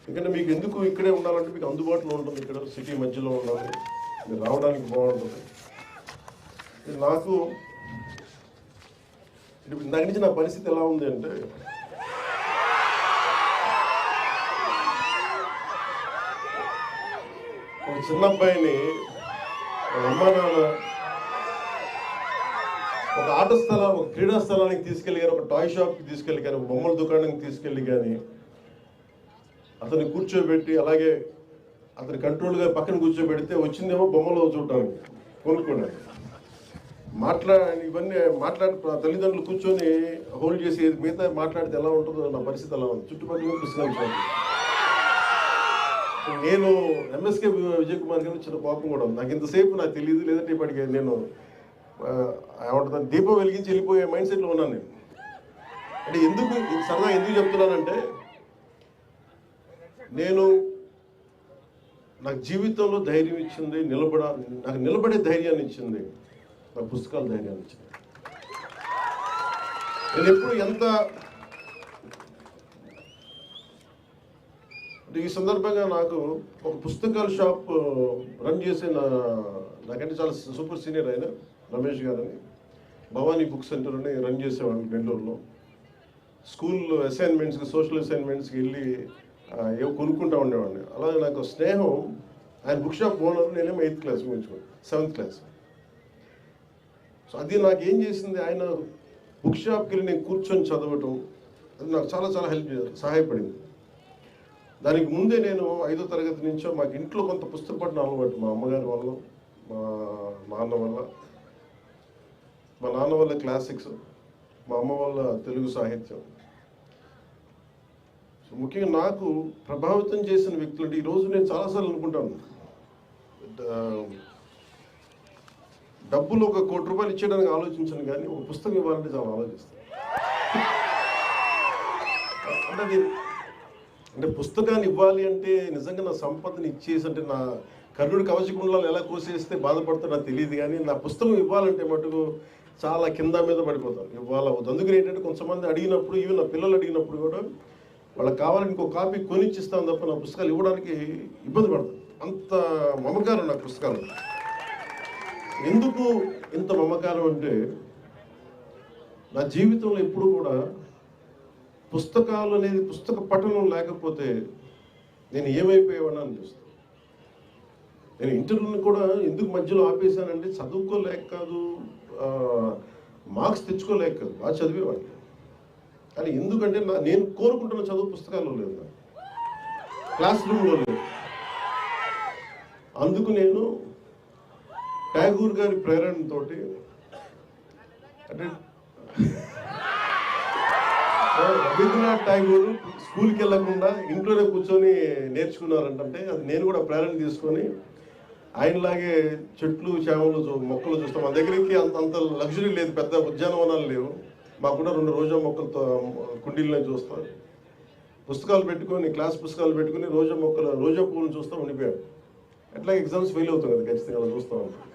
ఎందుకంటే మీకు ఎందుకు ఇక్కడే ఉండాలంటే మీకు అందుబాటులో ఉంటుంది, ఇక్కడ సిటీ మధ్యలో ఉండాలి, మీరు రావడానికి బాగుంటుంది. నాకు ఇందాక నుంచి నా పరిస్థితి ఎలా ఉంది అంటే ఒక చిన్న అబ్బాయిని అమ్మా నాన్న ఒక ఆట స్థలం, ఒక క్రీడా స్థలానికి తీసుకెళ్ళి కానీ, ఒక టాయ్ షాప్కి తీసుకెళ్ళి కానీ, ఒక బొమ్మల దుకాణానికి తీసుకెళ్ళి కానీ అతన్ని కూర్చోబెట్టి అలాగే అతని కంట్రోల్గా పక్కన కూర్చోబెడితే వచ్చిందేమో బొమ్మలు చూడటానికి, కొనుక్కోవడానికి. ఇవన్నీ తల్లిదండ్రులు కూర్చొని హోల్డ్ చేసి మిగతా మాట్లాడితే ఎలా ఉంటుందో నా పరిస్థితి ఎలా ఉంది. చుట్టుపక్కల పుస్తకాలు నేను ఎంఎస్కే విజయ్ కుమార్ గారు చిన్న కోపం కూడా ఉంది. నాకు ఇంతసేపు నాకు తెలియదు, లేదంటే ఇప్పటికే నేను ఏమంటుందని దీపం వెలిగించి వెళ్ళిపోయే మైండ్ సెట్లో ఉన్నాను నేను. అంటే సరదా ఎందుకు చెప్తున్నానంటే నాకు జీవితంలో ధైర్యం ఇచ్చింది, నాకు నిలబడే ధైర్యాన్ని ఇచ్చింది నాకు పుస్తకాల ధైర్యాన్ని ఇచ్చింది. నేను ఎప్పుడు ఈ సందర్భంగా నాకు ఒక పుస్తకాల షాప్ రన్ చేసే నాకంటే చాలా సూపర్ సీనియర్ అయిన రమేష్ గారని భవానీ బుక్ సెంటర్ అని రన్ చేసేవాడిని నెల్లూరులో. స్కూల్ అసైన్మెంట్స్కి, సోషల్ అసైన్మెంట్స్కి వెళ్ళి ఏవో కొనుక్కుంటా ఉండేవాడిని. అలాగే నాకు స్నేహం, ఆయన బుక్ షాప్ ఓనర్, నేనేమో 8th class ముగించుకోండి, 7th class. So అది నాకు ఏం చేసింది, ఆయన బుక్ షాప్కి వెళ్ళి నేను కూర్చొని చదవటం, అది నాకు చాలా చాలా సహాయపడింది. దానికి ముందే నేను 5వ తరగతి నుంచో మాకు ఇంట్లో కొంత పుస్తక పఠనం అలవాటు, మా అమ్మగారి వల్ల, మా నాన్న వల్ల క్లాసిక్స్, మా అమ్మ వల్ల తెలుగు సాహిత్యం. సో ముఖ్యంగా నాకు ప్రభావితం చేసిన వ్యక్తులు అంటే ఈరోజు నేను చాలాసార్లు అనుకుంటాను, డబ్బులు 1 కోటి రూపాయలు ఇచ్చేయడానికి ఆలోచించను, కానీ ఒక పుస్తకం ఇవ్వాలంటే చాలా ఆలోచిస్తాను. అంటే పుస్తకాన్ని ఇవ్వాలి అంటే నిజంగా నా సంపదను ఇచ్చేసి, అంటే నా కర్ణుడి కవచకుండలాలు ఎలా కోసేస్తే బాధపడుతుందో నాకు తెలియదు, కానీ నా పుస్తకం ఇవ్వాలంటే మటుకు చాలా కింద మీద పడిపోతాను, ఇవ్వాలి. అందుకని ఏంటంటే కొంతమంది అడిగినప్పుడు, ఈవెన్ నా పిల్లలు అడిగినప్పుడు కూడా వాళ్ళకి కావాలని ఇంకో కాపీ కొనిచ్చిస్తాను తప్ప నా పుస్తకాలు ఇవ్వడానికి ఇబ్బంది పడతాను. అంత మమకారం నాకు పుస్తకాలు. ఎందుకు ఇంత మమకారం అంటే, నా జీవితంలో ఎప్పుడు కూడా పుస్తకాలు అనేది, పుస్తక పఠనం లేకపోతే నేను ఏమైపోయేవాడిని అనిపిస్తుంది. నేను ఇంటర్వ్యూని కూడా ఎందుకు మధ్యలో ఆపేశానంటే, చదువుకోలేక కాదు, మార్క్స్ తెచ్చుకోలేక కాదు, బాగా చదివేవాడిని. కానీ ఎందుకంటే నేను కోరుకుంటున్న చదువు పుస్తకాల్లో లేదు, క్లాస్ రూమ్లో లేదు. అందుకు నేను ట్యాగూర్ గారి ప్రేరణతో, అంటే రవీంద్రనాథ్ ట్యాగూర్ స్కూల్కి వెళ్ళకుండా ఇంట్లోనే కూర్చొని నేర్చుకున్నారంటే, అది నేను కూడా ప్రేరణ తీసుకొని ఆయనలాగే చెట్లు, చేమలు, మొక్కలు చూస్తాం. మన దగ్గరికి అంత లగ్జరీ లేదు, పెద్ద ఉద్యానవనాలు లేవు. మాకుండా 2 రోజా మొక్కలతో కుండీలనే చూస్తాం. పుస్తకాలు పెట్టుకొని, క్లాస్ పుస్తకాలు పెట్టుకుని రోజా పువ్వులను చూస్తూ ఉండిపోయాడు. ఎట్లా ఎగ్జామ్స్ ఫెయిల్ అవుతాం కదా, ఖచ్చితంగా అలా చూస్తూ ఉంటాం.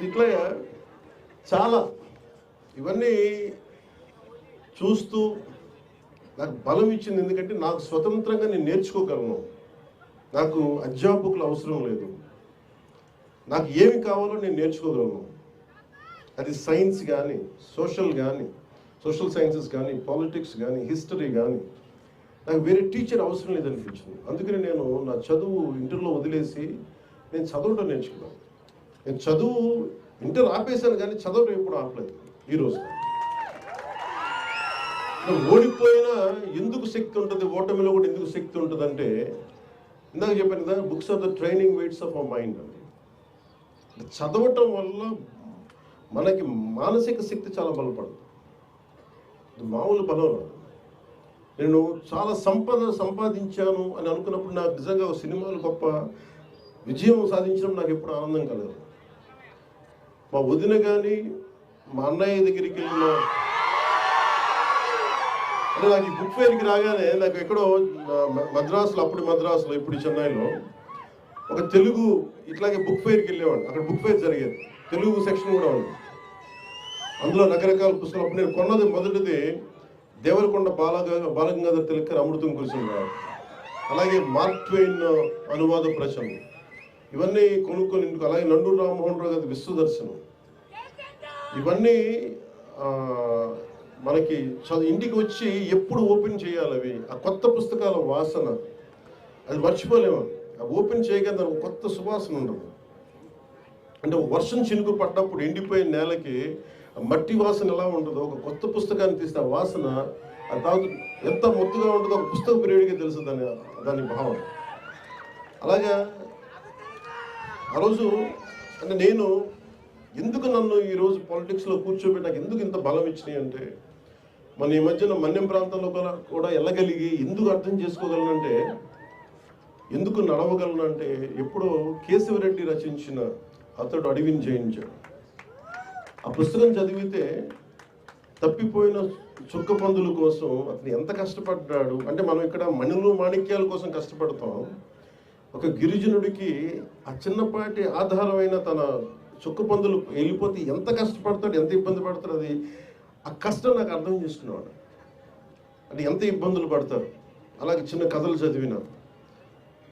ఇట్లా చాలా ఇవన్నీ చూస్తూ నాకు బలం ఇచ్చింది. ఎందుకంటే నాకు స్వతంత్రంగా నేను నేర్చుకోగలను, నాకు అధ్యాపకులు అవసరం లేదు, నాకు ఏమి కావాలో నేను నేర్చుకోగలను. అది సైన్స్ కానీ, సోషల్ సైన్సెస్ కానీ, పాలిటిక్స్ కానీ, హిస్టరీ కానీ, నాకు వేరే టీచర్ అవసరం లేదనిపించింది. అందుకని నేను నా చదువు ఇంటర్లో వదిలేసి నేను చదవడం నేర్చుకున్నాను. నేను చదువు ఇంటర్ ఆపేశాను, కానీ చదవడం ఎప్పుడు ఆపలేదు. ఈరోజు ఓడిపోయినా ఎందుకు శక్తి ఉంటుంది, ఓటమిలో కూడా ఎందుకు శక్తి ఉంటుంది అంటే, ఇందాక చెప్పాను కదా, books are the training weights of our mind అని. చదవటం వల్ల మనకి మానసిక శక్తి చాలా బలపడుతుంది, మామూలు బలం రాదు. నేను చాలా సంపాదించాను అని అనుకున్నప్పుడు నాకు నిజంగా సినిమాలు గొప్ప విజయం సాధించడం నాకు ఎప్పుడు ఆనందం కలదు. మా వదిన కానీ, మా అన్నయ్య దగ్గరికి వెళ్ళిన, అంటే నాకు ఈ బుక్ ఫేర్కి రాగానే నాకు ఎక్కడో మద్రాసులో, ఇప్పుడు చెన్నైలో ఒక తెలుగు ఇట్లాగే బుక్ ఫేర్కి వెళ్ళేవాడు. అక్కడ బుక్ ఫేర్ జరిగేది, తెలుగు సెక్షన్ కూడా ఉంది. అందులో రకరకాల పుస్తకాలు. అప్పుడు నేను కొన్నది మొదటిది దేవరకొండ బాలగంగాధర్ తిలక్ గారి అమృతం కురిసింది, అలాగే మార్క్ ట్వైన్ అనువాద ప్రశ్న, ఇవన్నీ కొనుక్కొని, అలాగే నండూరు రామ్మోహన్ రావు గారి విశ్వదర్శనం, ఇవన్నీ మనకి ఇంటికి వచ్చి ఎప్పుడు ఓపెన్ చేయాలి అవి, ఆ కొత్త పుస్తకాల వాసన అది మర్చిపోలేము. ఆ ఓపెన్ చేయగానే దానికి కొత్త సువాసన ఉండదు. అంటే వర్షం చినుకు పడ్డప్పుడు ఎండిపోయిన నేలకి మట్టి వాసన ఎలా ఉంటుందో, ఒక కొత్త పుస్తకాన్ని తీస్తే ఆ వాసన, ఆ తాగు ఎంత ముద్దుగా ఉంటుందో ఒక పుస్తక ప్రియుడికి తెలుసు దాని భావం. అలాగా ఆ రోజు అంటే నేను ఎందుకు నన్ను ఈరోజు పాలిటిక్స్లో కూర్చోబెట్టి నాకు ఎందుకు ఇంత బలం ఇచ్చినాయి అంటే, మన ఈ మధ్యన మన్యం ప్రాంతంలో కూడా వెళ్ళగలిగి ఎందుకు అర్థం చేసుకోగలనంటే, ఎందుకు నడవగలనంటే, ఎప్పుడో కేశవరెడ్డి రచించిన అతడు అడవిని జయించాడు. ఆ పుస్తకం చదివితే తప్పిపోయిన చుక్క పందుల కోసం అతను ఎంత కష్టపడ్డాడు అంటే, మనం ఇక్కడ మణులు మాణిక్యాల కోసం కష్టపడతాం, ఒక గిరిజనుడికి ఆ చిన్నపాటి ఆధారమైన తన చుక్క పందులు వెళ్ళిపోతే ఎంత కష్టపడతాడు, ఎంత ఇబ్బంది పడతాడు, అది ఆ కష్టం నాకు అర్థం చేసుకునేవాడు. అంటే ఎంత ఇబ్బందులు పడతారు. అలాగే చిన్న కథలు చదివిన,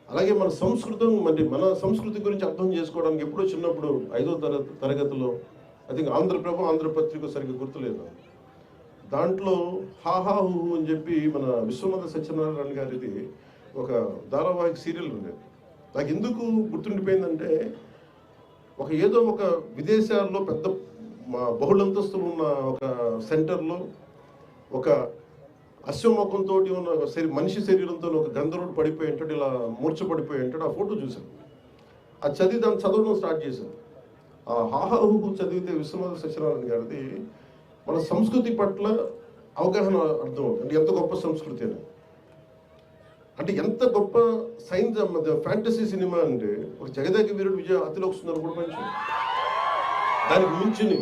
అలాగే మన సంస్కృతి గురించి అర్థం చేసుకోవడానికి ఎప్పుడో చిన్నప్పుడు 5వ తరగతిలో ఐ థింక్ ఆంధ్రపత్రిక సరిగ్గా గుర్తులేదు. దాంట్లో హాహా హూ అని చెప్పి మన విశ్వనాథ సత్యనారాయణ గారిది ఒక ధారావాహిక సీరియల్ ఉండేది. నాకు ఎందుకు గుర్తుండిపోయిందంటే ఏదో ఒక విదేశాల్లో పెద్ద బహుళంతస్తులు ఉన్న ఒక సెంటర్లో ఒక అశ్వముఖంతో ఉన్న మనిషి శరీరంతో ఒక గంధర్వుడు పడిపోయి ఉంటాడు, ఇలా మూర్చపడిపోయి ఉంటాడు. ఆ ఫోటో చూశాను. అది చదివి దాన్ని చదవడం స్టార్ట్ చేశాను. ఆ హాహాహు చదివితే విశ్వనాథ సత్యనారాయణ గారిది మన సంస్కృతి పట్ల అవగాహన అర్థం అవుతుంది. అంటే ఎంత గొప్ప సంస్కృతి అని, అంటే ఎంత గొప్ప సైన్స్ ఫ్యాంటసీ సినిమా అంటే ఒక జగదేక వీరుడు విజయ అతిలోక సుందర కూడా మంచి దానికి మించిని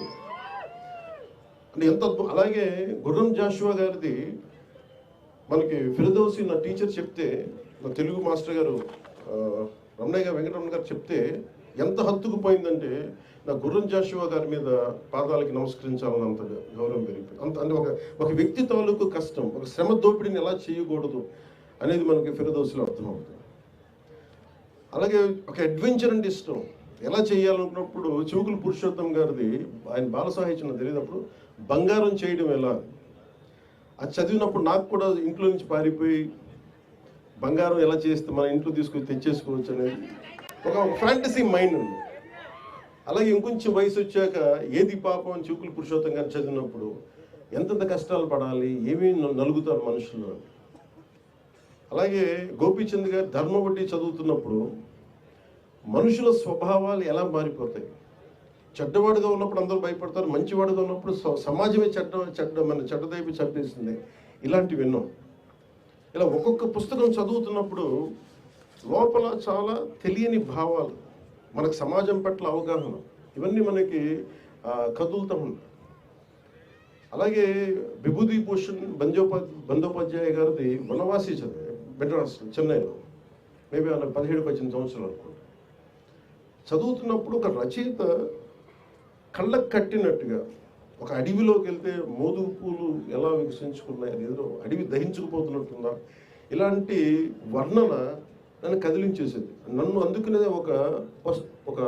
అంటే ఎంత అద్భుతం. అలాగే గుర్రం జాషువా గారిది మనకి ఫిరదౌసి నా టీచర్ చెప్తే, నా తెలుగు మాస్టర్ గారు రమణయ్య గారు వెంకటరమణ గారు చెప్తే ఎంత హత్తుకుపోయిందంటే నా గుర్రం జాషువా గారి మీద పాదాలకి నమస్కరించాలని అంత గౌరవం పెరిగిపోయింది. అంత అంటే ఒక వ్యక్తి తాలూకు కష్టం, ఒక శ్రమ దోపిడిని ఎలా చేయకూడదు అనేది మనకి ఫిరదౌసిలో అర్థమవుతుంది. అలాగే ఒక అడ్వెంచర్ అంటే ఇష్టం, ఎలా చేయాలనుకున్నప్పుడు చివుకుల పురుషోత్తం గారిది ఆయన బాల సాహిత్యం తెలియనప్పుడు బంగారం చేయడం ఎలా అది చదివినప్పుడు నాకు కూడా ఇంట్లో నుంచి పారిపోయి బంగారం ఎలా చేస్తే మన ఇంట్లో తీసుకొని తెచ్చేసుకోవచ్చు అనేది ఒక ఫ్యాంటసీ మైండ్ ఉంది. అలాగే ఇంకొంచెం వయసు వచ్చాక ఏది పాపం అని చివుకుల పురుషోత్తం గారు చదివినప్పుడు ఎంతెంత కష్టాలు పడాలి, ఏమేమి నలుగుతారు మనుషులు. అలాగే గోపీచంద్ గారు ధర్మవడ్డీ చదువుతున్నప్పుడు మనుషుల స్వభావాలు ఎలా మారిపోతాయి. చెడ్డవాడుగా ఉన్నప్పుడు అందరూ భయపడతారు, మంచివాడుగా ఉన్నప్పుడు సమాజమే చెడ్డదైపు చంపేసింది. ఇలాంటివి విన్నాం. ఇలా ఒక్కొక్క పుస్తకం చదువుతున్నప్పుడు లోపల చాలా తెలియని భావాలు, మనకు సమాజం పట్ల అవగాహన, ఇవన్నీ మనకి కదులుతూ ఉంటాయి. అలాగే విభూతి భూషణ్ బందోపాధ్యాయ గారిది వనవాసి చదివే మెడ్రాస్ చెన్నైలో, మేబీ ఆయన 17-18 సంవత్సరాలు అనుకుంటా. చదువుతున్నప్పుడు ఒక రచయిత కళ్ళకు కట్టినట్టుగా ఒక అడవిలోకి వెళ్తే మోదుగు పూలు ఎలా వికసించుకున్నాయి, అది ఏదో అడవి దహించుకుపోతున్నట్టుందా, ఇలాంటి వర్ణన నన్ను కదిలించేసేది. నన్ను అందుకనే ఒక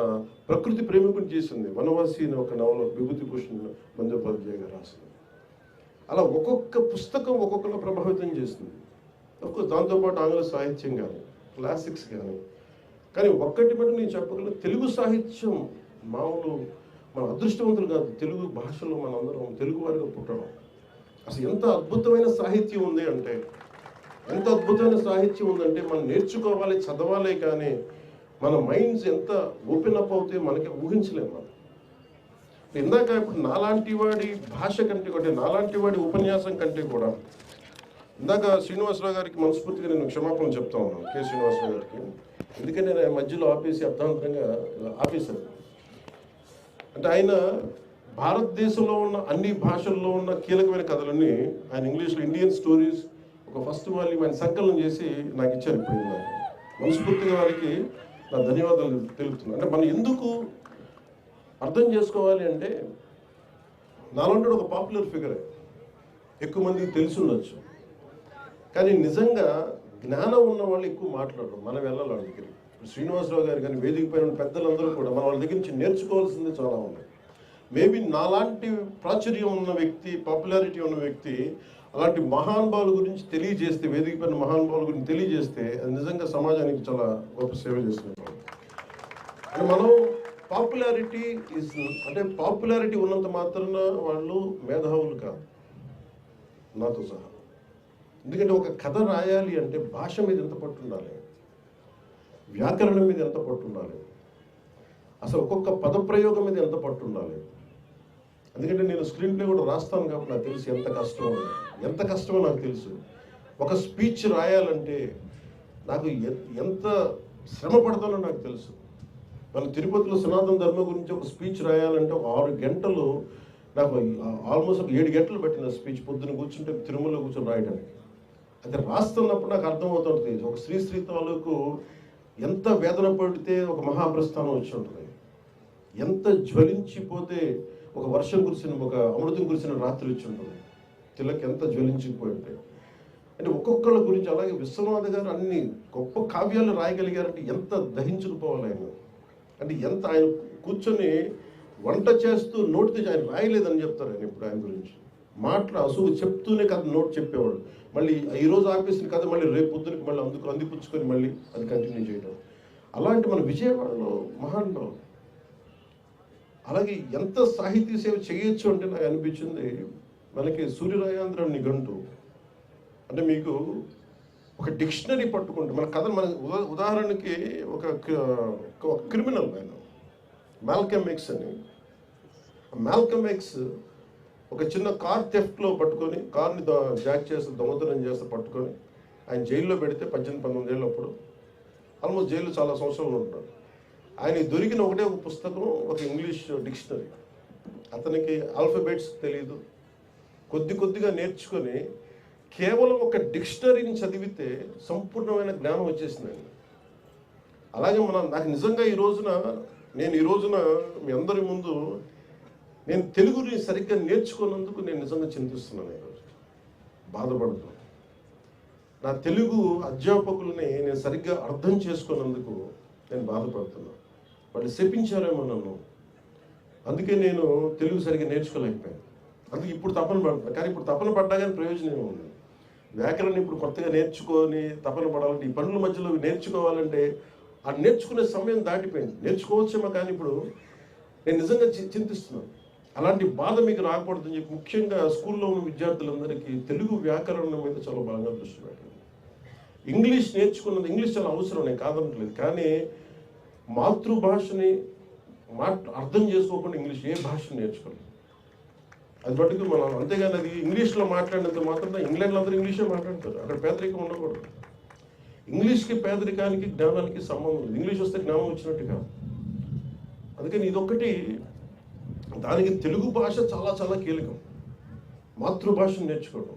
ప్రకృతి ప్రేమికుని చేసింది వనవాసి అనే ఒక నవల విభూతి భూషణ్ బందోపాధ్యాయ గారు రాసింది. అలా ఒక్కొక్క పుస్తకం ఒక్కొక్కలా ప్రభావితం చేస్తుంది. దాంతోపాటు ఆంగ్ల సాహిత్యం కానీ క్లాసిక్స్ కానీ ఒక్కటి బట్టి నేను చెప్పగలను, తెలుగు సాహిత్యం మామూలు మన అదృష్టవంతులు కాదు. తెలుగు భాషలో మనందరం తెలుగువారిగా పుట్టడం, అసలు ఎంత అద్భుతమైన సాహిత్యం ఉంది అంటే, ఎంత అద్భుతమైన సాహిత్యం ఉందంటే మనం నేర్చుకోవాలి, చదవాలి. కానీ మన మైండ్స్ ఎంత ఓపెన్ అప్ అవుతే మనకి ఊహించలేము. మనం ఇందాక ఇప్పుడు నాలాంటి వాడి భాష కంటే కూడా, నాలాంటి వాడి ఉపన్యాసం కంటే కూడా, ఇందాక శ్రీనివాసరావు గారికి మనస్ఫూర్తిగా నేను క్షమాపణ చెప్తా ఉన్నాను, కె శ్రీనివాసరావు గారికి. ఎందుకంటే నేను మధ్యలో ఆపేసి అర్థాంతరంగా ఆపేశాను. అంటే ఆయన భారతదేశంలో ఉన్న అన్ని భాషల్లో ఉన్న కీలకమైన కథలన్నీ ఆయన ఇంగ్లీష్లో ఇండియన్ స్టోరీస్ ఒక ఫస్ట్ వాల్యూమ్ ఆయన సంకలనం చేసి నాకు ఇచ్చారు. ఇప్పుడు నాకు మనస్ఫూర్తిగా వారికి నా ధన్యవాదాలు తెలుపుతున్నాను. అంటే మనం ఎందుకు అర్థం చేసుకోవాలి అంటే, నాలంటే ఒక పాపులర్ ఫిగరే, ఎక్కువ మందికి తెలిసి ఉండొచ్చు, కానీ నిజంగా జ్ఞానం ఉన్న వాళ్ళు ఎక్కువ మాట్లాడరు. మనం వెళ్ళాలి వాళ్ళ దగ్గరికి. శ్రీనివాసరావు గారు కానీ వేదిక పైన పెద్దలందరూ కూడా మన వాళ్ళ దగ్గర నుంచి నేర్చుకోవాల్సింది చాలా ఉంది. మేబీ నాలాంటి ప్రాచుర్యం ఉన్న వ్యక్తి, పాపులారిటీ ఉన్న వ్యక్తి అలాంటి మహానుభావుల గురించి తెలియజేస్తే, వేదిక పైన మహానుభావుల గురించి తెలియజేస్తే అది నిజంగా సమాజానికి చాలా గొప్ప సేవ చేస్తున్నారు. అంటే మనం పాపులారిటీ అంటే పాపులారిటీ ఉన్నంత మాత్రాన వాళ్ళు మేధావులు కాదు, నాతో సహా. ఎందుకంటే ఒక కథ రాయాలి అంటే భాష మీద ఎంత పట్టు ఉండాలి, వ్యాకరణం మీద ఎంత పట్టు ఉండాలి, అసలు ఒక్కొక్క పదప్రయోగం మీద ఎంత పట్టు ఉండాలి. ఎందుకంటే నేను స్క్రీన్ ప్లే కూడా రాస్తాను కాబట్టి నాకు తెలుసు ఎంత కష్టమో నాకు తెలుసు. ఒక స్పీచ్ రాయాలంటే నాకు ఎంత శ్రమ పడతానో నాకు తెలుసు. మన తిరుపతిలో సనాతన ధర్మం గురించి ఒక స్పీచ్ రాయాలంటే ఒక 6 గంటలు, నాకు ఆల్మోస్ట్ ఒక 7 గంటలు పెట్టిన స్పీచ్. పొద్దున్న కూర్చుంటే తిరుమలలో కూర్చొని రాయడానికి. అది రాస్తున్నప్పుడు నాకు అర్థమవుతుంది ఒక శ్రీ తాలూకు ఎంత వేదన పడితే ఒక మహాప్రస్థానం వచ్చి ఉంటుంది, ఎంత జ్వలించిపోతే ఒక వర్షం కురిసిన, ఒక అమృతం కురిసిన రాత్రి వచ్చి ఉంటుంది, తిలక్ ఎంత జ్వలించిపోయి ఉంటాయి. అంటే ఒక్కొక్కళ్ళ గురించి. అలాగే విశ్వనాథ గారు అన్ని గొప్ప కావ్యాలు రాయగలిగారంటే ఎంత దహించుకుపోవాలి ఆయన. అంటే ఎంత ఆయన కూర్చొని వంట చేస్తూ నోటితో ఆయన రాయలేదని చెప్తారు ఆయన ఇప్పుడు ఆయన గురించి. మాటలు అసలు చెప్తూనే కథ నోట్ చెప్పేవాడు. మళ్ళీ ఈరోజు ఆపేసిన కథ మళ్ళీ రేపు పొద్దునకి మళ్ళీ అందిపుచ్చుకొని మళ్ళీ అది కంటిన్యూ చేయడం. అలాంటి మన విజయవాడలో మహానుభావులు. అలాగే ఎంత సాహితీ సేవ చేయొచ్చు అంటే నాకు అనిపించింది, మనకి సూర్యరాయాంధ్ర నిఘంటు అంటే మీకు ఒక డిక్షనరీ పట్టుకుంటే మన కథ మన ఉదాహరణకి ఒక క్రిమినల్ ఆయన మాల్కమ్ ఎక్స్ అని. మాల్కమ్ ఎక్స్ ఒక చిన్న కార్ థెఫ్ట్లో పట్టుకొని కార్ని జాక్ చేస్తే దొంగతనం చేస్తే పట్టుకొని ఆయన జైల్లో పెడితే 18-19 ఏళ్ళు అప్పుడు ఆల్మోస్ట్ జైల్లో చాలా సంవత్సరాలు ఉంటాడు. ఆయన దొరికిన ఒకటే ఒక పుస్తకం, ఒక ఇంగ్లీష్ డిక్షనరీ. అతనికి ఆల్ఫాబెట్స్ తెలియదు, కొద్దిగా నేర్చుకొని కేవలం ఒక డిక్షనరీని చదివితే సంపూర్ణమైన జ్ఞానం వచ్చేసిందండి. అలాగే నాకు నిజంగా ఈ రోజున మీ అందరి ముందు నేను తెలుగుని సరిగ్గా నేర్చుకున్నందుకు నేను నిజంగా చింతిస్తున్నాను. ఈరోజు బాధపడుతున్నాను. నా తెలుగు అధ్యాపకుల్ని నేను సరిగ్గా అర్థం చేసుకున్నందుకు నేను బాధపడుతున్నాను. వాళ్ళు శపించారేమో నన్ను, అందుకే నేను తెలుగు సరిగ్గా నేర్చుకోలేకపోయాను. అందుకే ఇప్పుడు తపన పడుతున్నాను. కానీ ఇప్పుడు తపన పడ్డా కానీ ప్రయోజనం ఉంది. వ్యాకరణ ఇప్పుడు కొత్తగా నేర్చుకొని తపన పడాలంటే, ఈ పనుల మధ్యలో నేర్చుకోవాలంటే ఆ నేర్చుకునే సమయం దాటిపోయింది. నేర్చుకోవచ్చేమో కానీ ఇప్పుడు నేను నిజంగా చింతిస్తున్నాను. అలాంటి బాధ మీకు రాకూడదని చెప్పి ముఖ్యంగా స్కూల్లో ఉన్న విద్యార్థులందరికీ తెలుగు వ్యాకరణం మీద చాలా బలంగా దృష్టి పెట్టండి. ఇంగ్లీష్ నేర్చుకున్నది, ఇంగ్లీష్ చాలా అవసరం, నేను కాదనట్లేదు. కానీ మాతృభాషని అర్థం చేసుకోకుండా ఇంగ్లీష్ ఏ భాషను నేర్చుకోలేదు. అది బట్టి మనం అంతేగాని అది ఇంగ్లీష్లో మాట్లాడినంత మాత్రం ఇంగ్లాండ్లో అందరూ ఇంగ్లీషే మాట్లాడతారు. అక్కడ పేదరికం ఉండకూడదు. ఇంగ్లీష్కి పేదరికానికి జ్ఞానానికి సంబంధం లేదు. ఇంగ్లీష్ వస్తే జ్ఞానం వచ్చినట్టు కాదు. అందుకని ఇదొక్కటి, దానికి తెలుగు భాష చాలా చాలా కీలకం, మాతృభాషను నేర్చుకోవడం.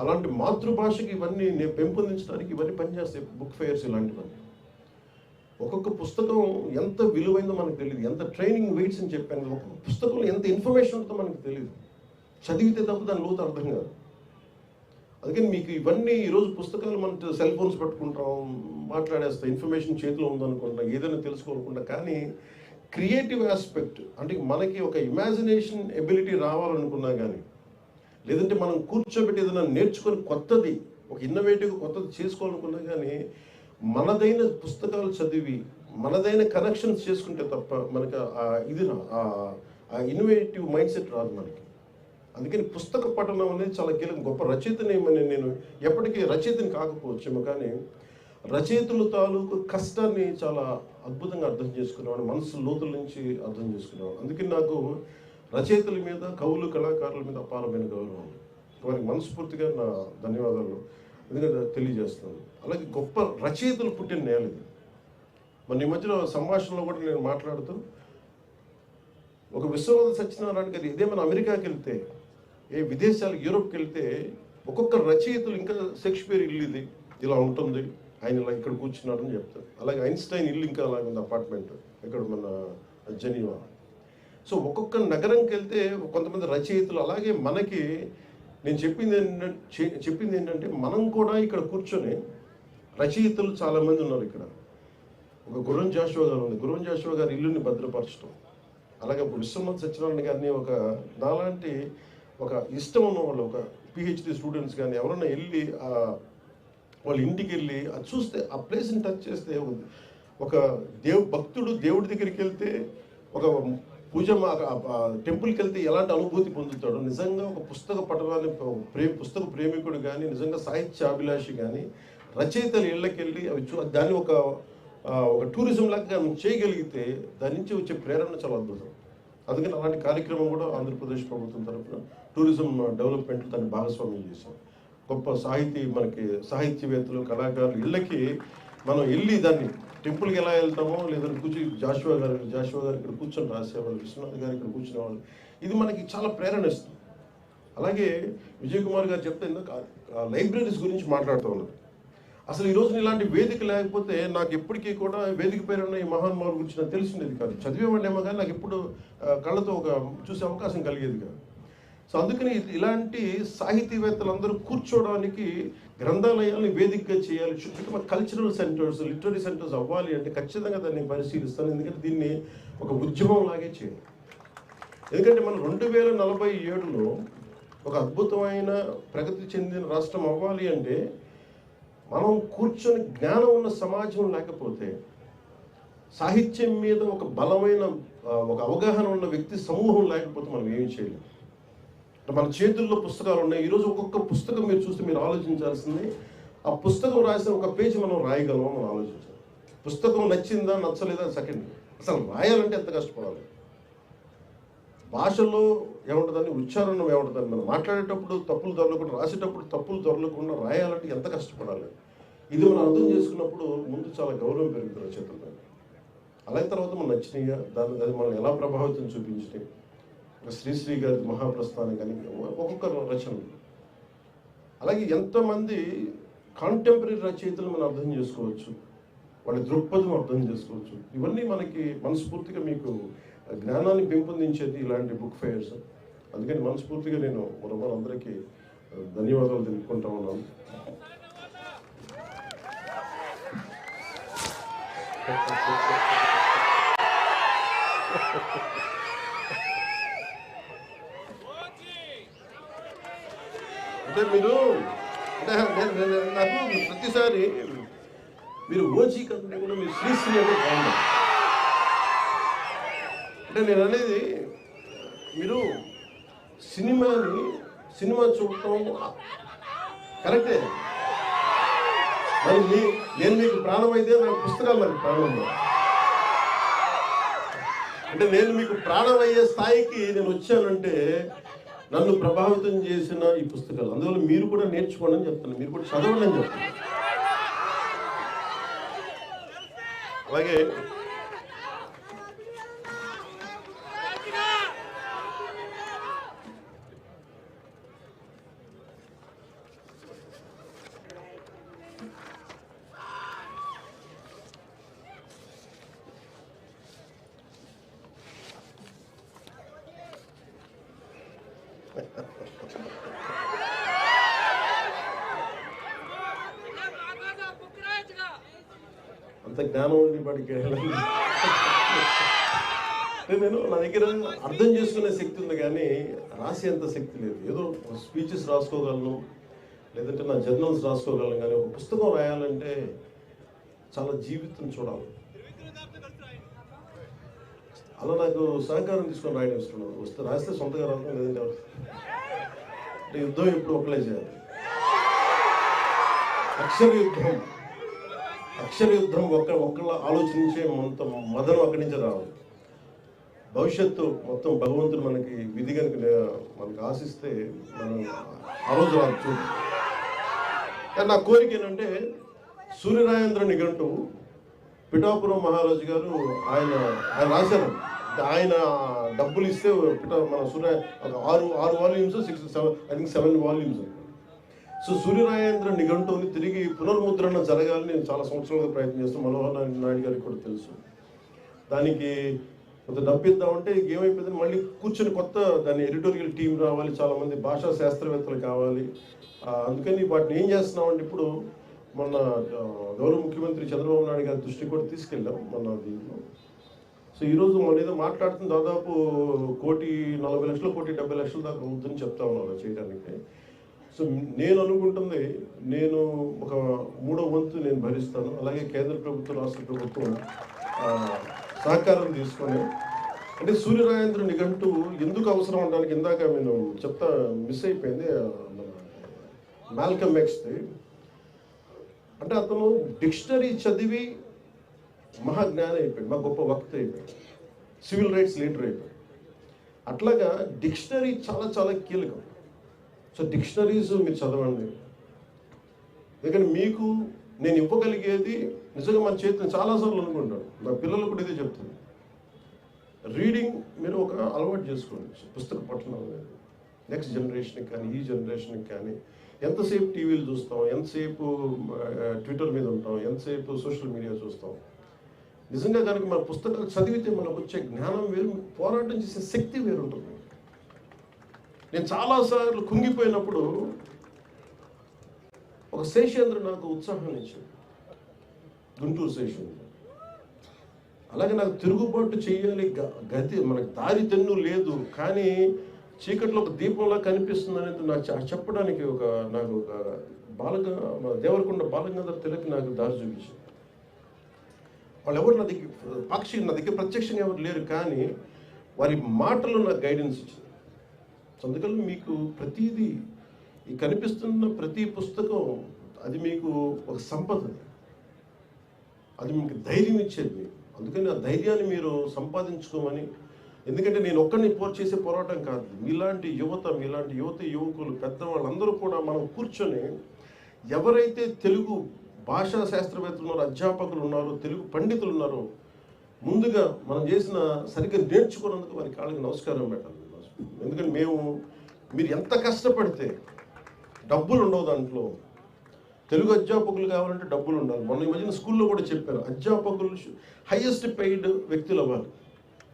అలాంటి మాతృభాషకి ఇవన్నీ పెంపొందించడానికి ఇవన్నీ పనిచేస్తాయి, బుక్ ఫెయిర్స్ ఇలాంటివన్నీ. ఒక్కొక్క పుస్తకం ఎంత విలువైందో మనకు తెలియదు, ఎంత ట్రైనింగ్ వెయిట్స్ అని చెప్పాను. ఒక్కొక్క పుస్తకంలో ఎంత ఇన్ఫర్మేషన్ ఉంటుందో మనకు తెలియదు, చదివితే తప్ప దాని లోతు అర్థం కాదు. అందుకని మీకు ఇవన్నీ ఈరోజు పుస్తకాలు మన సెల్ ఫోన్స్ పట్టుకుంటాం, మాట్లాడేస్తాం, ఇన్ఫర్మేషన్ చేతిలో ఉందనుకుంటాం, ఏదైనా తెలుసుకోవాలనుకుంటాం. కానీ క్రియేటివ్ ఆస్పెక్ట్ అంటే మనకి ఒక ఇమాజినేషన్ ఎబిలిటీ రావాలనుకున్నా కానీ, లేదంటే మనం కూర్చోబెట్టి ఏదైనా నేర్చుకొని కొత్తది, ఒక ఇన్నోవేటివ్ కొత్తది చేసుకోవాలనుకున్నా కానీ మనదైన పుస్తకాలు చదివి మనదైన కనెక్షన్స్ చేసుకుంటే తప్ప మనకి ఆ ఇన్నోవేటివ్ మైండ్ సెట్ రాదు మనకి. అందుకని పుస్తక పఠనం అనేది చాలా కీలకం. గొప్ప రచయితనేమని నేను ఎప్పటికీ రచయితని కాకపోవచ్చేమో, కానీ రచయితల తాలూకు కష్టాన్ని చాలా అద్భుతంగా అర్థం చేసుకునేవాడు, మనసు లోతుల నుంచి అర్థం చేసుకునేవాడు. అందుకని నాకు రచయితల మీద, కవులు, కళాకారుల మీద అపారమైన గౌరవం ఉంది. వారికి మనస్ఫూర్తిగా నా ధన్యవాదాలు ఎందుకంటే తెలియజేస్తున్నాను. అలాగే గొప్ప రచయితలు పుట్టిన నేల ఇది. మన ఈ మధ్యలో సంభాషణలో కూడా నేను మాట్లాడుతూ ఒక విశ్వనాథ సత్యనారాయణ గారు ఇదే మన అమెరికాకి వెళ్తే, ఏ విదేశాలు యూరోప్కి వెళ్తే ఒక్కొక్క రచయితలు ఇంకా షేక్స్పియర్ ఇల్లు ఇది ఇలా ఉంటుంది, ఆయన ఇలా ఇక్కడ కూర్చున్నారని చెప్తారు. అలాగే ఐన్స్టైన్ ఇల్లు ఇంకా అలాగే ఉంది, అపార్ట్మెంట్ ఇక్కడ మన జెనీవా. సో ఒక్కొక్క నగరంకి వెళ్తే కొంతమంది రచయితలు. అలాగే మనకి నేను చెప్పింది ఏంటంటే మనం కూడా ఇక్కడ కూర్చొని రచయితలు చాలామంది ఉన్నారు. ఇక్కడ ఒక గుర్రం జాషువా గారు ఉంది, గుర్రం జాషువా గారి ఇల్లుని భద్రపరచడం. అలాగే విశ్వనాథ్ సత్యనారాయణ గారిని ఒక నాలాంటి ఒక ఇష్టం ఉన్న వాళ్ళు, ఒక పిహెచ్డి స్టూడెంట్స్ కానీ ఎవరన్నా వెళ్ళి వాళ్ళ ఇంటికి వెళ్ళి అది చూస్తే, ఆ ప్లేస్ని టచ్ చేస్తే, ఒక భక్తుడు దేవుడి దగ్గరికి వెళ్తే, ఒక పూజ టెంపుల్కి వెళ్తే ఎలాంటి అనుభూతి పొందుతాడో, నిజంగా ఒక పుస్తక పఠనాన్ని పుస్తక ప్రేమికుడు కానీ, నిజంగా సాహిత్యాభిలాషి కానీ రచయితలు ఇళ్ళకి వెళ్ళి అవి దాన్ని ఒక టూరిజం లాగా చేయగలిగితే దాని నుంచి వచ్చే ప్రేరణ చాలా అద్భుతం. అందుకని అలాంటి కార్యక్రమం కూడా ఆంధ్రప్రదేశ్ ప్రభుత్వం తరఫున టూరిజం డెవలప్మెంట్ దాన్ని భాగస్వామ్యం చేశాం. గొప్ప మనకి సాహిత్యవేత్తలు, కళాకారులు ఇళ్ళకి మనం వెళ్ళి దాన్ని టెంపుల్కి ఎలా వెళ్తామో, లేదంటే జాషువా గారు ఇక్కడ కూర్చొని రాసేవాళ్ళు, విశ్వనాథ్ గారు ఇక్కడ కూర్చునేవాళ్ళు, ఇది మనకి చాలా ప్రేరణ ఇస్తుంది. అలాగే విజయ్ కుమార్ గారు చెప్తే లైబ్రరీస్ గురించి మాట్లాడుతూ ఉన్నారు. అసలు ఈరోజు ఇలాంటి వేదిక లేకపోతే నాకు ఎప్పటికీ కూడా వేదిక పేరున్న ఈ మహానుభావుల గురించి నాకు తెలిసిండేది కాదు. చదివేవాడేమో కానీ నాకు ఎప్పుడు కళ్ళతో చూసే అవకాశం కలిగేది కాదు. సో అందుకని ఇలాంటి సాహితీవేత్తలందరూ కూర్చోవడానికి గ్రంథాలయాన్ని వేదికగా చేయాలి. చుట్టూ కల్చరల్ సెంటర్స్, లిటరీ సెంటర్స్ అవ్వాలి అంటే ఖచ్చితంగా దాన్ని పరిశీలిస్తాను. ఎందుకంటే దీన్ని ఒక ఉద్యమం లాగే చేయాలి. ఎందుకంటే మనం 2047లో ఒక అద్భుతమైన ప్రగతి చెందిన రాష్ట్రం అవ్వాలి అంటే మనం కూర్చొని జ్ఞానం ఉన్న సమాజం లేకపోతే, సాహిత్యం మీద ఒక బలమైన ఒక అవగాహన ఉన్న వ్యక్తి సమూహం లేకపోతే మనం ఏమి చేయలేం. మన చేతుల్లో పుస్తకాలు ఉన్నాయి. ఈరోజు ఒక్కొక్క పుస్తకం మీరు చూస్తే మీరు ఆలోచించాల్సింది, ఆ పుస్తకం రాసిన ఒక పేజీ మనం రాయగలమో మనం ఆలోచించాలి. పుస్తకం నచ్చిందా నచ్చలేదా సెకండ్, అసలు రాయాలంటే ఎంత కష్టపడాలి. భాషలో ఏముంటుందని, ఉచ్చారణ ఏముంటుందని, మనం మాట్లాడేటప్పుడు తప్పులు దొరలకుండా, రాసేటప్పుడు తప్పులు దొరలకుండా రాయాలంటే ఎంత కష్టపడాలి. ఇది మనం అర్థం చేసుకున్నప్పుడు ముందు చాలా గౌరవం పెరుగుతుంది చేతుల్లో. అలాగే తర్వాత మనం నచ్చినాయిగా అది మనం ఎలా ప్రభావితం చూపించినాయి. శ్రీశ్రీ గారి మహాప్రస్థానం కానీ ఒక్కొక్క రచనలు, అలాగే ఎంతమంది కాంటెంపరీ రచయితలు మనం అర్థం చేసుకోవచ్చు, వాళ్ళ దృక్పథం అర్థం చేసుకోవచ్చు. ఇవన్నీ మనకి మనస్ఫూర్తిగా మీకు జ్ఞానాన్ని పెంపొందించేది ఇలాంటి బుక్ ఫెయిర్స్. అందుకని మనస్ఫూర్తిగా నేను మరొకరందరికీ ధన్యవాదాలు తెలుపుకుంటా ఉన్నాను. అంటే మీరు నాకు ప్రతిసారి మీరు ఓజీ కంటే కూడా మీరు శ్రీశ్రీ అంటే బాగుంది. అంటే నేను అనేది, మీరు సినిమా చూడటం కరెక్టే, మరి నేను మీకు ప్రాణం అయితే నాకు పుస్తకాలు నాకు ప్రాణం. అంటే నేను మీకు ప్రాణం అయ్యే స్థాయికి నేను వచ్చానంటే నన్ను ప్రభావితం చేసిన ఈ పుస్తకాలు. అందువల్ల మీరు కూడా నేర్చుకోండి అని చెప్తాను, మీరు కూడా చదవండి అని చెప్తాను. అలాగే అంత జ్ఞానం ఉండి వాడికి నేను నా దగ్గర అర్థం చేసుకునే శక్తి ఉంది కానీ రాసేంత శక్తి లేదు. ఏదో స్పీచెస్ రాసుకోగలను, లేదంటే నా జర్నల్స్ రాసుకోగలను, కానీ ఒక పుస్తకం రాయాలంటే చాలా జీవితం చూడాలి. అలా నాకు సహకారం తీసుకొని రాయడం ఇష్టం. వస్తే రాస్తే సొంతగా రావడం, లేదంటే అంటే యుద్ధం ఎప్పుడు ఒకలే చేయాలి. అక్షర యుద్ధం ఒక్కళ్ళ ఆలోచించే మదనం అక్కడి నుంచి రావాలి. భవిష్యత్తు మొత్తం భగవంతుడు మనకి విధి కనుక మనకు ఆశిస్తే మనం ఆ రోజు రాదు చూడు. కానీ నా కోరిక ఏంటంటే, సూర్యరాయేంద్ర నిఘంటు పిఠాపురం మహారాజు గారు ఆయన రాశారు. ఆయన డబ్బులు ఇస్తే మన సూర్య ఆరు వాల్యూమ్స్ 7 వాల్యూమ్స్. సో సూర్యరాయేంద్ర నిఘంటువుని తిరిగి పునర్ముద్రణ జరగాలని నేను చాలా సంవత్సరాలుగా ప్రయత్నం చేస్తాను. మనోహర్ నాయుడు గారికి కూడా తెలుసు. దానికి కొంత డబ్బు ఇద్దామంటే ఏమైపోయింది, మళ్ళీ కూర్చొని కొత్త దాని ఎడిటోరియల్ టీం రావాలి, చాలామంది భాషా శాస్త్రవేత్తలు కావాలి. అందుకని వాటిని ఏం చేస్తున్నామంటే, ఇప్పుడు మొన్న గౌరవ ముఖ్యమంత్రి చంద్రబాబు నాయుడు గారి దృష్టికి కూడా తీసుకెళ్ళాం మొన్న దీంట్లో. సో ఈరోజు మన ఏదో మాట్లాడుతున్న దాదాపు 1,40,00,000 1,70,00,000 దాకా అవుతుందని చెప్తా ఉన్నాను చేయడానికి. సో నేను అనుకుంటుంది, నేను ఒక 3వ వంతు నేను భరిస్తాను. అలాగే కేంద్ర ప్రభుత్వం, రాష్ట్ర ప్రభుత్వం సహకారం తీసుకొని, అంటే సూర్యరాయేంద్ర నిఘంటు ఎందుకు అవసరం అనడానికి ఇందాక నేను మిస్ అయిపోయింది. మాల్కమ్ ఎక్స్ది, అంటే అతను డిక్షనరీ చదివి మహాజ్ఞాని అయిపోయాడు, మా గొప్ప వక్త అయిపోయాడు, సివిల్ రైట్స్ లీడర్ అయిపోయాడు. అట్లాగా డిక్షనరీ చాలా చాలా కీలకం. సో డిక్షనరీస్ మీరు చదవండి. ఎందుకంటే మీకు నేను ఇవ్వగలిగేది నిజంగా మన చేతిని చాలాసార్లు అనుకుంటాను, నా పిల్లలకు కూడా ఇదే చెప్తాను, రీడింగ్ మీరు ఒక అలవాటు చేసుకోండి. పుస్తక పఠనం అనేది నెక్స్ట్ జనరేషన్కి కానీ ఈ జనరేషన్కి కానీ. ఎంతసేపు టీవీలు చూస్తాం, ఎంతసేపు ట్విట్టర్ మీద ఉంటాం, ఎంతసేపు సోషల్ మీడియా చూస్తాం. నిజంగా కనుక మన పుస్తకాలు చదివితే మనకు వచ్చే జ్ఞానం వేరు, పోరాటం చేసే శక్తి వేరు ఉంటుంది. నేను చాలాసార్లు కుంగిపోయినప్పుడు ఒక శేషేంద్ర నాకు ఉత్సాహాన్ని ఇచ్చాడు, గుంటూరు శేషేంద్ర. అలాగే నాకు తిరుగుబాటు చేయాలి, గతి మనకు దారి తెన్ను లేదు, కానీ చీకట్లో ఒక దీపంలా కనిపిస్తుంది అనేది నాకు చెప్పడానికి నాకు ఒక దేవరకొండ బాలగంగాధర తిలక్ నాకు దారి చూపించారు. వాళ్ళు ఎవరు నా దగ్గర ప్రత్యక్షంగా ఎవరు లేరు, కానీ వారి మాటలు నాకు గైడెన్స్ ఇచ్చింది. అందుకని మీకు ప్రతిదీ ఈ కనిపిస్తున్న ప్రతి పుస్తకం అది మీకు ఒక సంపద, అది మీకు ధైర్యం ఇచ్చేది. అందుకని ఆ ధైర్యాన్ని మీరు సంపాదించుకోమని, ఎందుకంటే నేను ఒక్కడిని చేసే పోరాటం కాదు, మీలాంటి యువకులు పెద్దవాళ్ళందరూ కూడా మనం కూర్చొని ఎవరైతే తెలుగు భాషా శాస్త్రవేత్తలు ఉన్నారో, అధ్యాపకులు ఉన్నారో, తెలుగు పండితులు ఉన్నారో, ముందుగా మనం చేసిన సరిగ్గా నేర్చుకున్నందుకు వారి కాళ్ళకి నమస్కారం పెట్టాలి. ఎందుకంటే మీరు ఎంత కష్టపడితే డబ్బులు ఉండవు దాంట్లో. తెలుగు అధ్యాపకులు కావాలంటే డబ్బులు ఉండాలి. మొన్న ఈ మధ్యన స్కూల్లో కూడా చెప్పారు, అధ్యాపకులు హైయెస్ట్ పెయిడ్ వ్యక్తులు అవ్వాలి,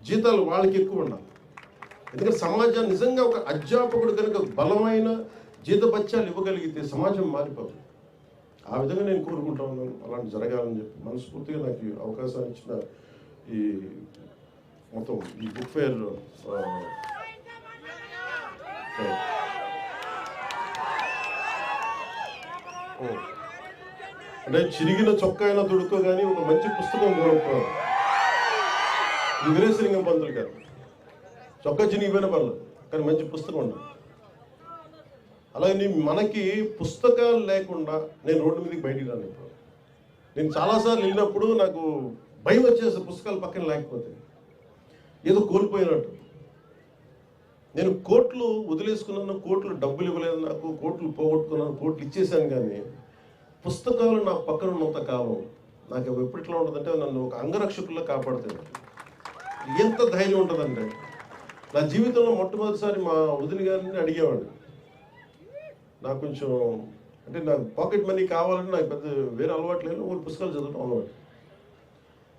జీతాలు వాళ్ళకి ఎక్కువ ఉండాలి. ఎందుకంటే సమాజాన్ని నిజంగా ఒక అధ్యాపకుడు కనుక బలమైన జీతభత్యాలు ఇవ్వగలిగితే సమాజం మారిపోతుంది. ఆ విధంగా నేను కోరుకుంటా ఉన్నాను, అలాంటి జరగాలని చెప్పి. మనస్ఫూర్తిగా నాకు ఈ అవకాశాన్ని ఇచ్చిన ఈ మొత్తం ఈ బుక్ ఫేర్ అంటే చిరిగిన చొక్కా అయినా తొడుక్కో కానీ ఒక మంచి పుస్తకం కొనుక్కోవాలి. ఈ వీరేశలింగం పంతులు గారు చొక్కా చినిగిపోయిన పర్లేదు, కానీ మంచి పుస్తకం ఉండాలి. అలాగే మనకి పుస్తకాలు లేకుండా నేను రోడ్డు మీదకి బయటికి రాను. నేను చాలాసార్లు వెళ్ళినప్పుడు నాకు భయం వచ్చేసి పుస్తకాలు పక్కన లేకపోతే ఏదో కోల్పోయినట్టు. నేను కోట్లు వదిలేసుకున్నాను, కోట్లు డబ్బులు ఇవ్వలేదు, నాకు కోట్లు పోగొట్టుకున్నాను, కోట్లు ఇచ్చేసాను, కానీ పుస్తకాలు నా పక్కన ఉన్నంత కాలం నాకు ఎప్పటిలా ఉంటుందంటే నన్ను ఒక అంగరక్షకుల్లో కాపాడుతాయి. ఎంత ధైర్యం ఉంటుందంటే, నా జీవితంలో మొట్టమొదటిసారి మా వదిన గారిని అడిగేవాడిని, నాకు కొంచెం అంటే నాకు పాకెట్ మనీ కావాలంటే నాకు పెద్ద వేరే అలవాటు లేదు, ఊరు పుస్తకాలు చదవడం అలవాటు.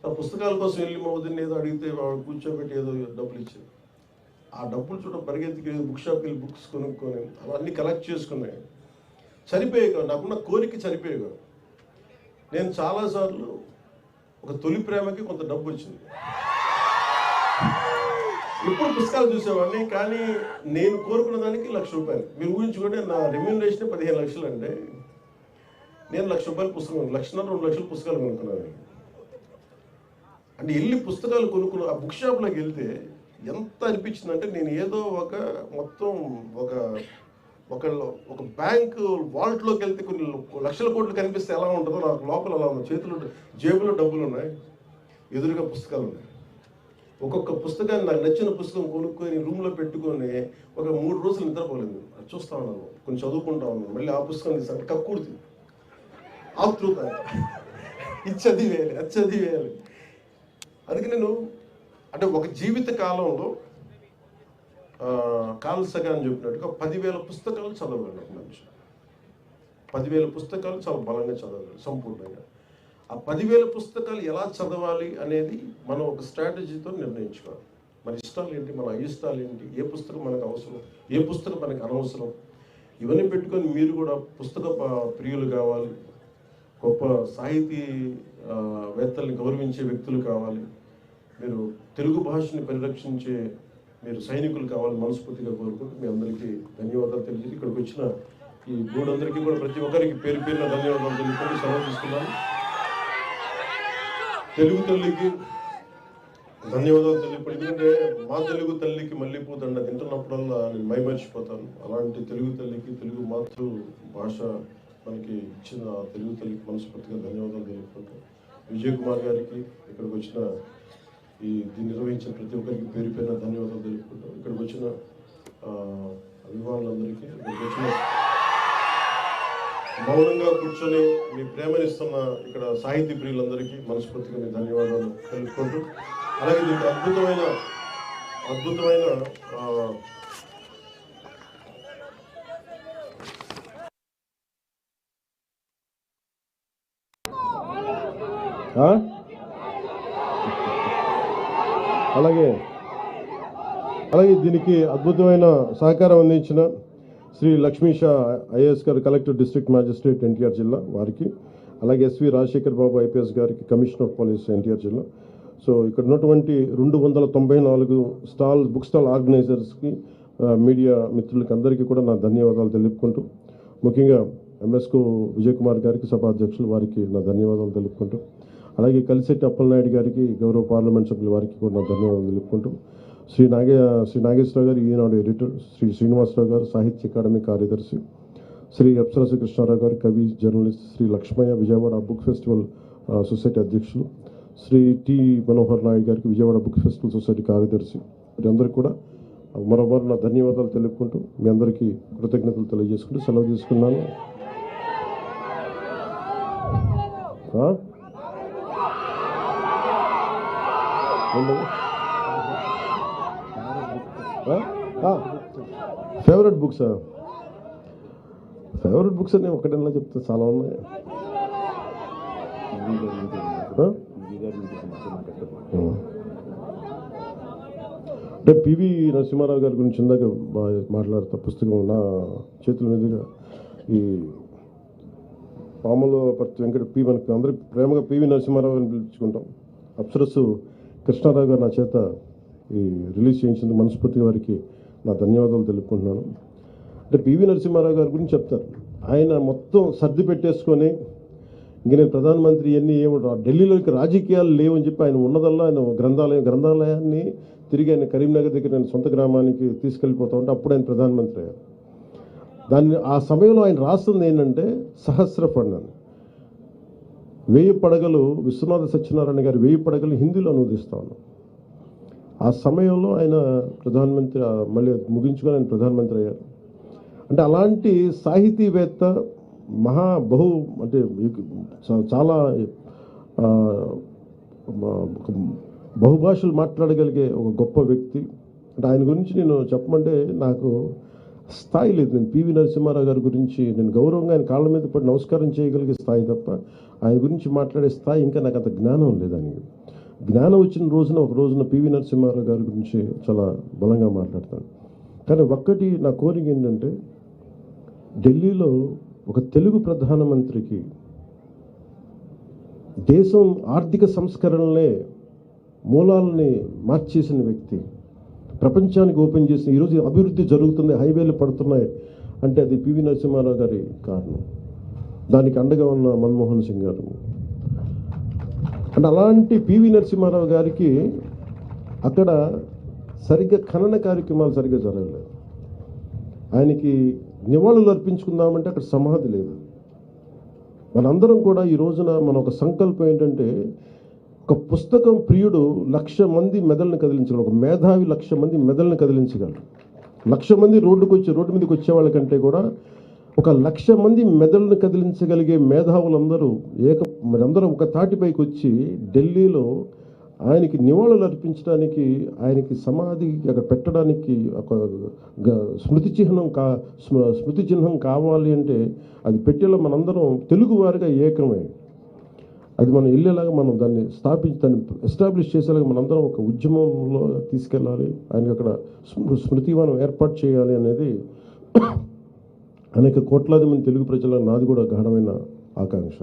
ఆ పుస్తకాల కోసం వెళ్ళి మా వదిన ఏదో అడిగితే వాడు కూర్చోబెట్టి ఏదో డబ్బులు ఇచ్చేది. ఆ డబ్బులు చూడ పరిగెత్తికి బుక్ షాప్కి వెళ్ళి బుక్స్ కొనుక్కొని అవన్నీ కలెక్ట్ చేసుకున్నాయి. చనిపోయేగా నాకున్న కోరిక చనిపోయేగా. నేను చాలాసార్లు ఒక తొలి ప్రేమకి కొంత డబ్బు వచ్చింది, ఇప్పుడు పుస్తకాలు చూసేవాడిని, కానీ నేను కోరుకున్న దానికి ₹1,00,000. మీరు ఊహించుకుంటే నా రెమ్యూనరేషన్ 15 లక్షలు అంటే నేను ₹1,00,000 పుస్తకం, 1,00,000 2 లక్షల పుస్తకాలు కొనుక్కున్నాను. అంటే వెళ్ళి పుస్తకాలు కొనుక్కున్న ఆ బుక్ షాప్లోకి వెళ్తే ఎంత అనిపించిందంటే, నేను ఏదో మొత్తం ఒక బ్యాంక్ వాల్ట్లోకి వెళ్తే కొన్ని లక్షల కోట్లు కనిపిస్తే ఎలా ఉంటుందో నాకు లోపల అలా ఉంది. చేతులు జేబులో డబ్బులు ఉన్నాయి, ఎదురుగా పుస్తకాలు ఉన్నాయి. ఒక్కొక్క పుస్తకాన్ని నాకు నచ్చిన పుస్తకం కొనుక్కొని రూమ్లో పెట్టుకొని ఒక 3 రోజులు నిద్రపోలేదు. అది చూస్తా ఉన్నాను, కొంచెం చదువుకుంటా ఉన్నాను, మళ్ళీ ఆ పుస్తకం తీసాను, కక్కుర్తి ఆతృత, ఇది చదివేయాలి. అందుకే నేను అంటే ఒక జీవిత కాలంలో కార్ల్ సగాన్ చెప్పినట్టుగా 10,000 పుస్తకాలు చదవగలను మనిషి. 10,000 పుస్తకాలు చాలా బలంగా చదవగలరు సంపూర్ణంగా. ఆ 10,000 పుస్తకాలు ఎలా చదవాలి అనేది మనం ఒక స్ట్రాటజీతో నిర్ణయించుకోవాలి. మన ఇష్టాలు ఏంటి, మన అయిష్టాలు ఏంటి, ఏ పుస్తకం మనకు అవసరం, ఏ పుస్తకం మనకు అనవసరం, ఇవన్నీ పెట్టుకొని మీరు కూడా పుస్తక ప్రియులు కావాలి, గొప్ప సాహితీవేత్తల్ని గౌరవించే వ్యక్తులు కావాలి, మీరు తెలుగు భాషని పరిరక్షించే మీరు సైనికులు కావాలి మనస్ఫూర్తిగా కోరుకుంటూ మీ అందరికీ ధన్యవాదాలు తెలియజేసి, ఇక్కడికి వచ్చిన ఈ గూడందరికీ కూడా ప్రతి ఒక్కరికి పేరు పేరున ధన్యవాదాలు తెలుపుకుంటూ సమర్పిస్తున్నాను. తెలుగు తల్లికి ధన్యవాదాలు తెలుపుకుంటూ, ఎందుకంటే మా తెలుగు తల్లికి మల్లెపూ దండ తింటున్నప్పుడల్లా నేను మైమర్చిపోతాను. అలాంటి తెలుగు తల్లికి, తెలుగు మాతృ భాష మనకి ఇచ్చిన తెలుగు తల్లికి మనస్ఫూర్తిగా ధన్యవాదాలు తెలుపుకుంటాం. విజయ్ కుమార్ గారికి, ఇక్కడికి వచ్చిన దీన్ని నిర్వహించిన ప్రతి ఒక్కరికి పేరు పేరున ధన్యవాదాలు తెలుపుకుంటాం. ఇక్కడికి వచ్చిన అభిమానులందరికీ, ఇక్కడికి వచ్చిన మౌనంగా కూర్చొని మీ ప్రేమనిస్తున్న ఇక్కడ సాహితీ ప్రియులందరికీ మనస్ఫూర్తిగా మీ ధన్యవాదాలు తెలుపుకుంటూ, అలాగే దీనికి అద్భుతమైన అలాగే దీనికి అద్భుతమైన సహకారం అందించిన శ్రీ లక్ష్మీషా ఐఏఎస్ గారు, కలెక్టర్ డిస్ట్రిక్ట్ మ్యాజిస్ట్రేట్ ఎన్టీఆర్ జిల్లా వారికి, అలాగే ఎస్వి రాజశేఖర్ బాబు ఐపీఎస్ గారికి, కమిషనర్ ఆఫ్ పోలీస్ ఎన్టీఆర్ జిల్లా. సో ఇక్కడ ఉన్నటువంటి 294 బుక్ స్టాల్ ఆర్గనైజర్స్కి, మీడియా మిత్రులకి అందరికీ కూడా నా ధన్యవాదాలు తెలుపుకుంటూ, ముఖ్యంగా ఎంఎస్కో విజయ్ కుమార్ గారికి, సభాధ్యక్షులు వారికి నా ధన్యవాదాలు తెలుపుకుంటూ, అలాగే కలిశెట్టి అప్పలనాయుడు గారికి, గౌరవ పార్లమెంట్ సభ్యుల వారికి కూడా నా ధన్యవాదాలు తెలుపుకుంటూ, శ్రీ నాగేశ్వరరావు గారు ఈనాడు ఎడిటర్, శ్రీ శ్రీనివాసరావు గారు సాహిత్య అకాడమీ కార్యదర్శి, శ్రీ అప్సరసు కృష్ణారావు గారు కవి, journalist, Shri Lakshmaiah Vijayawada book festival society అధ్యక్షులు, శ్రీ టి మనోహర్ నాయుడు గారికి విజయవాడ బుక్ ఫెస్టివల్ సొసైటీ కార్యదర్శి, వీరందరికీ కూడా మరోమారు నా ధన్యవాదాలు తెలుపుకుంటూ, మీ అందరికీ కృతజ్ఞతలు తెలియజేసుకుంటూ సెలవు తీసుకున్నాను. ఫేవరెట్ బుక్స్ అని ఒకటేలా చెప్తే చాలా ఉన్నాయి. అంటే పివి నరసింహారావు గారి గురించి ఇందాక మాట్లాడతా. పుస్తకం నా చేతుల మీదుగా ఈ పాముల పర్తి వెంకట మనకి అందరికి ప్రేమగా పివి నరసింహారావు అని పిలుచుకుంటాం. అప్సరస్సు కృష్ణారావు గారు నా చేత ఈ రిలీజ్ చేయించినందుకు మనస్ఫూర్తిగా వారికి నా ధన్యవాదాలు తెలుపుకుంటున్నాను. అంటే పివి నరసింహారావు గారి గురించి చెప్తారు. ఆయన మొత్తం సర్ది పెట్టేసుకొని ఇంక నేను ప్రధానమంత్రి ఇవన్నీ ఢిల్లీలోకి రాజకీయాలు లేవని చెప్పి ఆయన ఉన్నదల్లా ఆయన గ్రంథాలయాన్ని తిరిగి ఆయన కరీంనగర్ దగ్గర నేను సొంత గ్రామానికి తీసుకెళ్ళిపోతా ఉంటే అప్పుడు ఆయన ప్రధానమంత్రి అయ్యారు. ఆ సమయంలో ఆయన రాస్తుంది ఏంటంటే సహస్ర ఫండ్ అని. 1000 పడగలు విశ్వనాథ సత్యనారాయణ గారు 1000 పడగలు హిందీలో అనువదిస్తా ఉన్నాం. ఆ సమయంలో ఆయన ప్రధానమంత్రి మళ్ళీ ముగించుకొని ఆయన ప్రధానమంత్రి అయ్యారు. అంటే అలాంటి సాహితీవేత్త అంటే చాలా బహుభాషలు మాట్లాడగలిగే ఒక గొప్ప వ్యక్తి. అంటే ఆయన గురించి నేను చెప్పమంటే నాకు స్థాయి లేదు. నేను పివి నరసింహారావు గారి గురించి నేను గౌరవంగా ఆయన కాళ్ళ మీద పడి నమస్కారం చేయగలిగే స్థాయి తప్ప ఆయన గురించి మాట్లాడే స్థాయి ఇంకా నాకు అంత జ్ఞానం లేదు. ఆయనకి జ్ఞానం వచ్చిన రోజున ఒక రోజున పివి నరసింహారావు గారి గురించి చాలా బలంగా మాట్లాడతాను. కానీ ఒక్కటి నా కోరిక ఏంటంటే ఢిల్లీలో ఒక తెలుగు ప్రధానమంత్రికి దేశం ఆర్థిక సంస్కరణలే మూలాలని మార్చేసిన వ్యక్తి, ప్రపంచానికి ఓపెన్ చేసిన ఈరోజు అభివృద్ధి జరుగుతుంది, హైవేలు పడుతున్నాయి అంటే అది పివి నరసింహారావు గారి కారణం. దానికి అండగా ఉన్న మన్మోహన్ సింగ్ గారు. అంటే అలాంటి పివి నరసింహారావు గారికి అక్కడ సరిగ్గా ఖనన కార్యక్రమాలు సరిగ్గా జరగలేదు. ఆయనకి నివాళులు అర్పించుకుందామంటే అక్కడ సమాధి లేదు. మనందరం కూడా ఈ రోజున మన ఒక సంకల్పం ఏంటంటే ఒక పుస్తకం ప్రియుడు 1,00,000 మంది మెదళ్ళని కదిలించగలరు. ఒక మేధావి 1,00,000 మంది మెదళ్ళని కదిలించగలరు. 1,00,000 మంది రోడ్డు మీదకి వచ్చే వాళ్ళకంటే కూడా ఒక 1,00,000 మంది మెదళ్ళని కదిలించగలిగే మేధావులందరూ అందరూ ఒక తాటిపైకి వచ్చి ఢిల్లీలో ఆయనకి నివాళులు అర్పించడానికి, ఆయనకి సమాధి అక్కడ పెట్టడానికి ఒక స్మృతి చిహ్నం కావాలి అంటే అది పెట్టేలా మనందరం తెలుగువారిగా ఏకమే. అది మనం వెళ్ళేలాగా మనం దాన్ని దాన్ని ఎస్టాబ్లిష్ చేసేలాగా మనందరం ఒక ఉద్యమంలో తీసుకెళ్ళాలి. ఆయనకి అక్కడ స్మృతివనం ఏర్పాటు చేయాలి అనేది అనేక కోట్లాది మంది తెలుగు ప్రజల నాది కూడా గాఢమైన ఆకాంక్ష.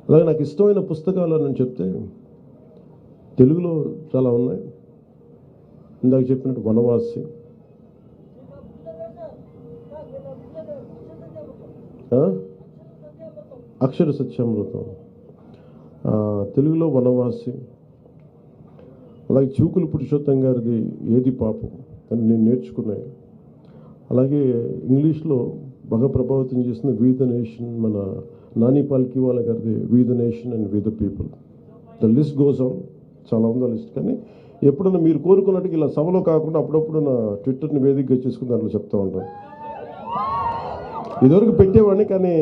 అలాగే నాకు ఇష్టమైన పుస్తకాలు అని చెప్తే తెలుగులో చాలా ఉన్నాయి. ఇందాక చెప్పినట్టు వనవాసి, అక్షర సత్యామృతం, తెలుగులో వనవాసి, అలాగే చివుకుల పురుషోత్తం గారిది ఏది పాపం అని నేను నేర్చుకున్నాయి. అలాగే ఇంగ్లీష్లో బాగా ప్రభావితం చేసిన వి ద నేషన్, మన నాని పాల్కివాలా గారిది we the nation and we the people. The list goes on, చాలా ఉందా లిస్ట్. కానీ ఎప్పుడన్నా మీరు కోరుకున్నట్టుగా ఇలా సభలో కాకుండా అప్పుడప్పుడు నా ట్విట్టర్ని వేదికగా చేసుకుని దాంట్లో చెప్తూ ఉంటాను. ఇదివరకు పెట్టేవాడిని కానీ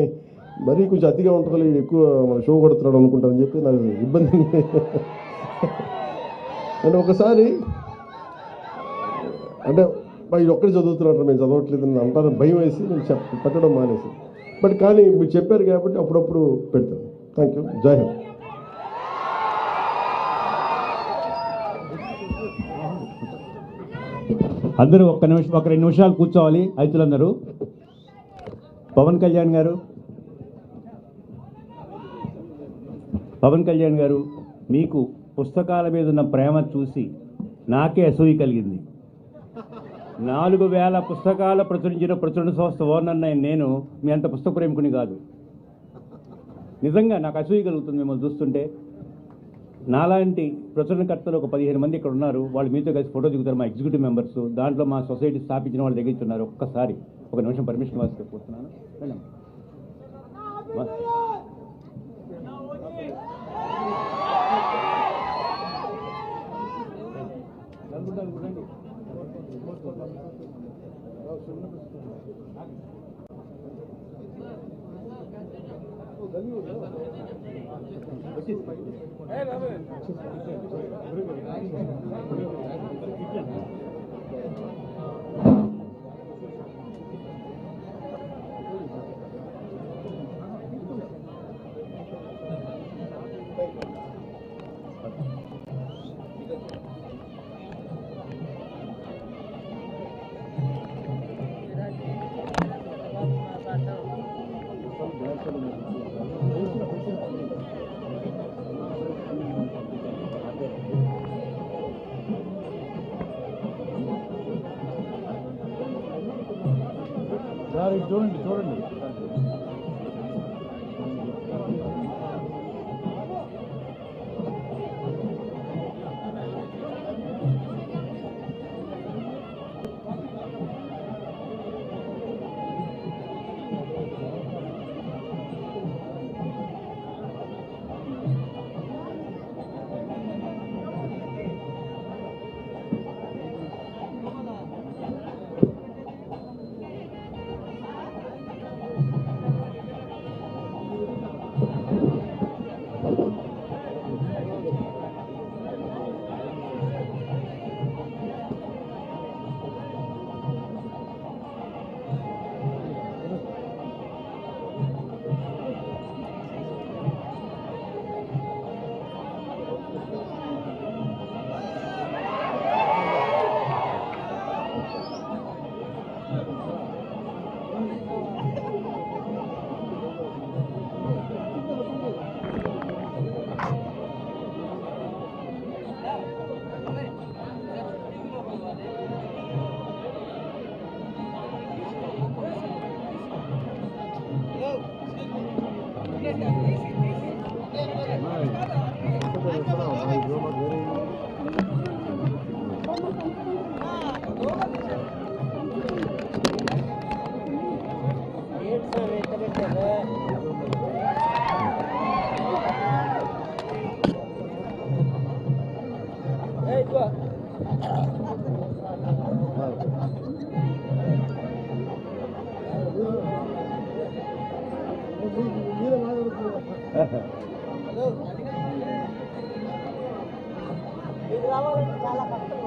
మరీ కొంచెం అతిగా ఉంటుంది, ఎక్కువ మన షో కొడుతున్నాడు అనుకుంటారని చెప్పి నాకు ఇబ్బంది. అంటే ఒకసారి అంటే ఇది ఒక్కడే చదువుతున్నారు, మేము చదవట్లేదని అంటారు, భయం వేసి నేను పెట్టడం మానేసి. బట్ కానీ మీరు చెప్పారు కాబట్టి అప్పుడప్పుడు పెడతాను. Thank you. జై హింద్. అందరూ ఒక 2 నిమిషాలు కూర్చోవాలి రైతులందరూ. పవన్ కళ్యాణ్ గారు మీకు పుస్తకాల మీద ఉన్న ప్రేమ చూసి నాకే అసూయ కలిగింది. 4000 పుస్తకాలు ప్రచురించిన ప్రచురణ సంస్థ ఓనర్ నేను మీ అంత పుస్తక ప్రేమికుని కాదు. నిజంగా నాకు అసూయ కలుగుతుంది మిమ్మల్ని చూస్తుంటే. నాలాంటి ప్రచురణకర్తలు ఒక 15 మంది ఇక్కడ ఉన్నారు. వాళ్ళు మీతో కలిసి ఫోటో దిగుతారు, మా ఎగ్జిక్యూటివ్ మెంబర్స్. దాంట్లో మా సొసైటీ స్థాపించిన వాళ్ళు దగ్గరున్నారు. ఒక్కసారి ఒక నిమిషం పర్మిషన్ వాసి పోతున్నాను. చూడండి చూడండి రావాలంటే చాలా కష్టం.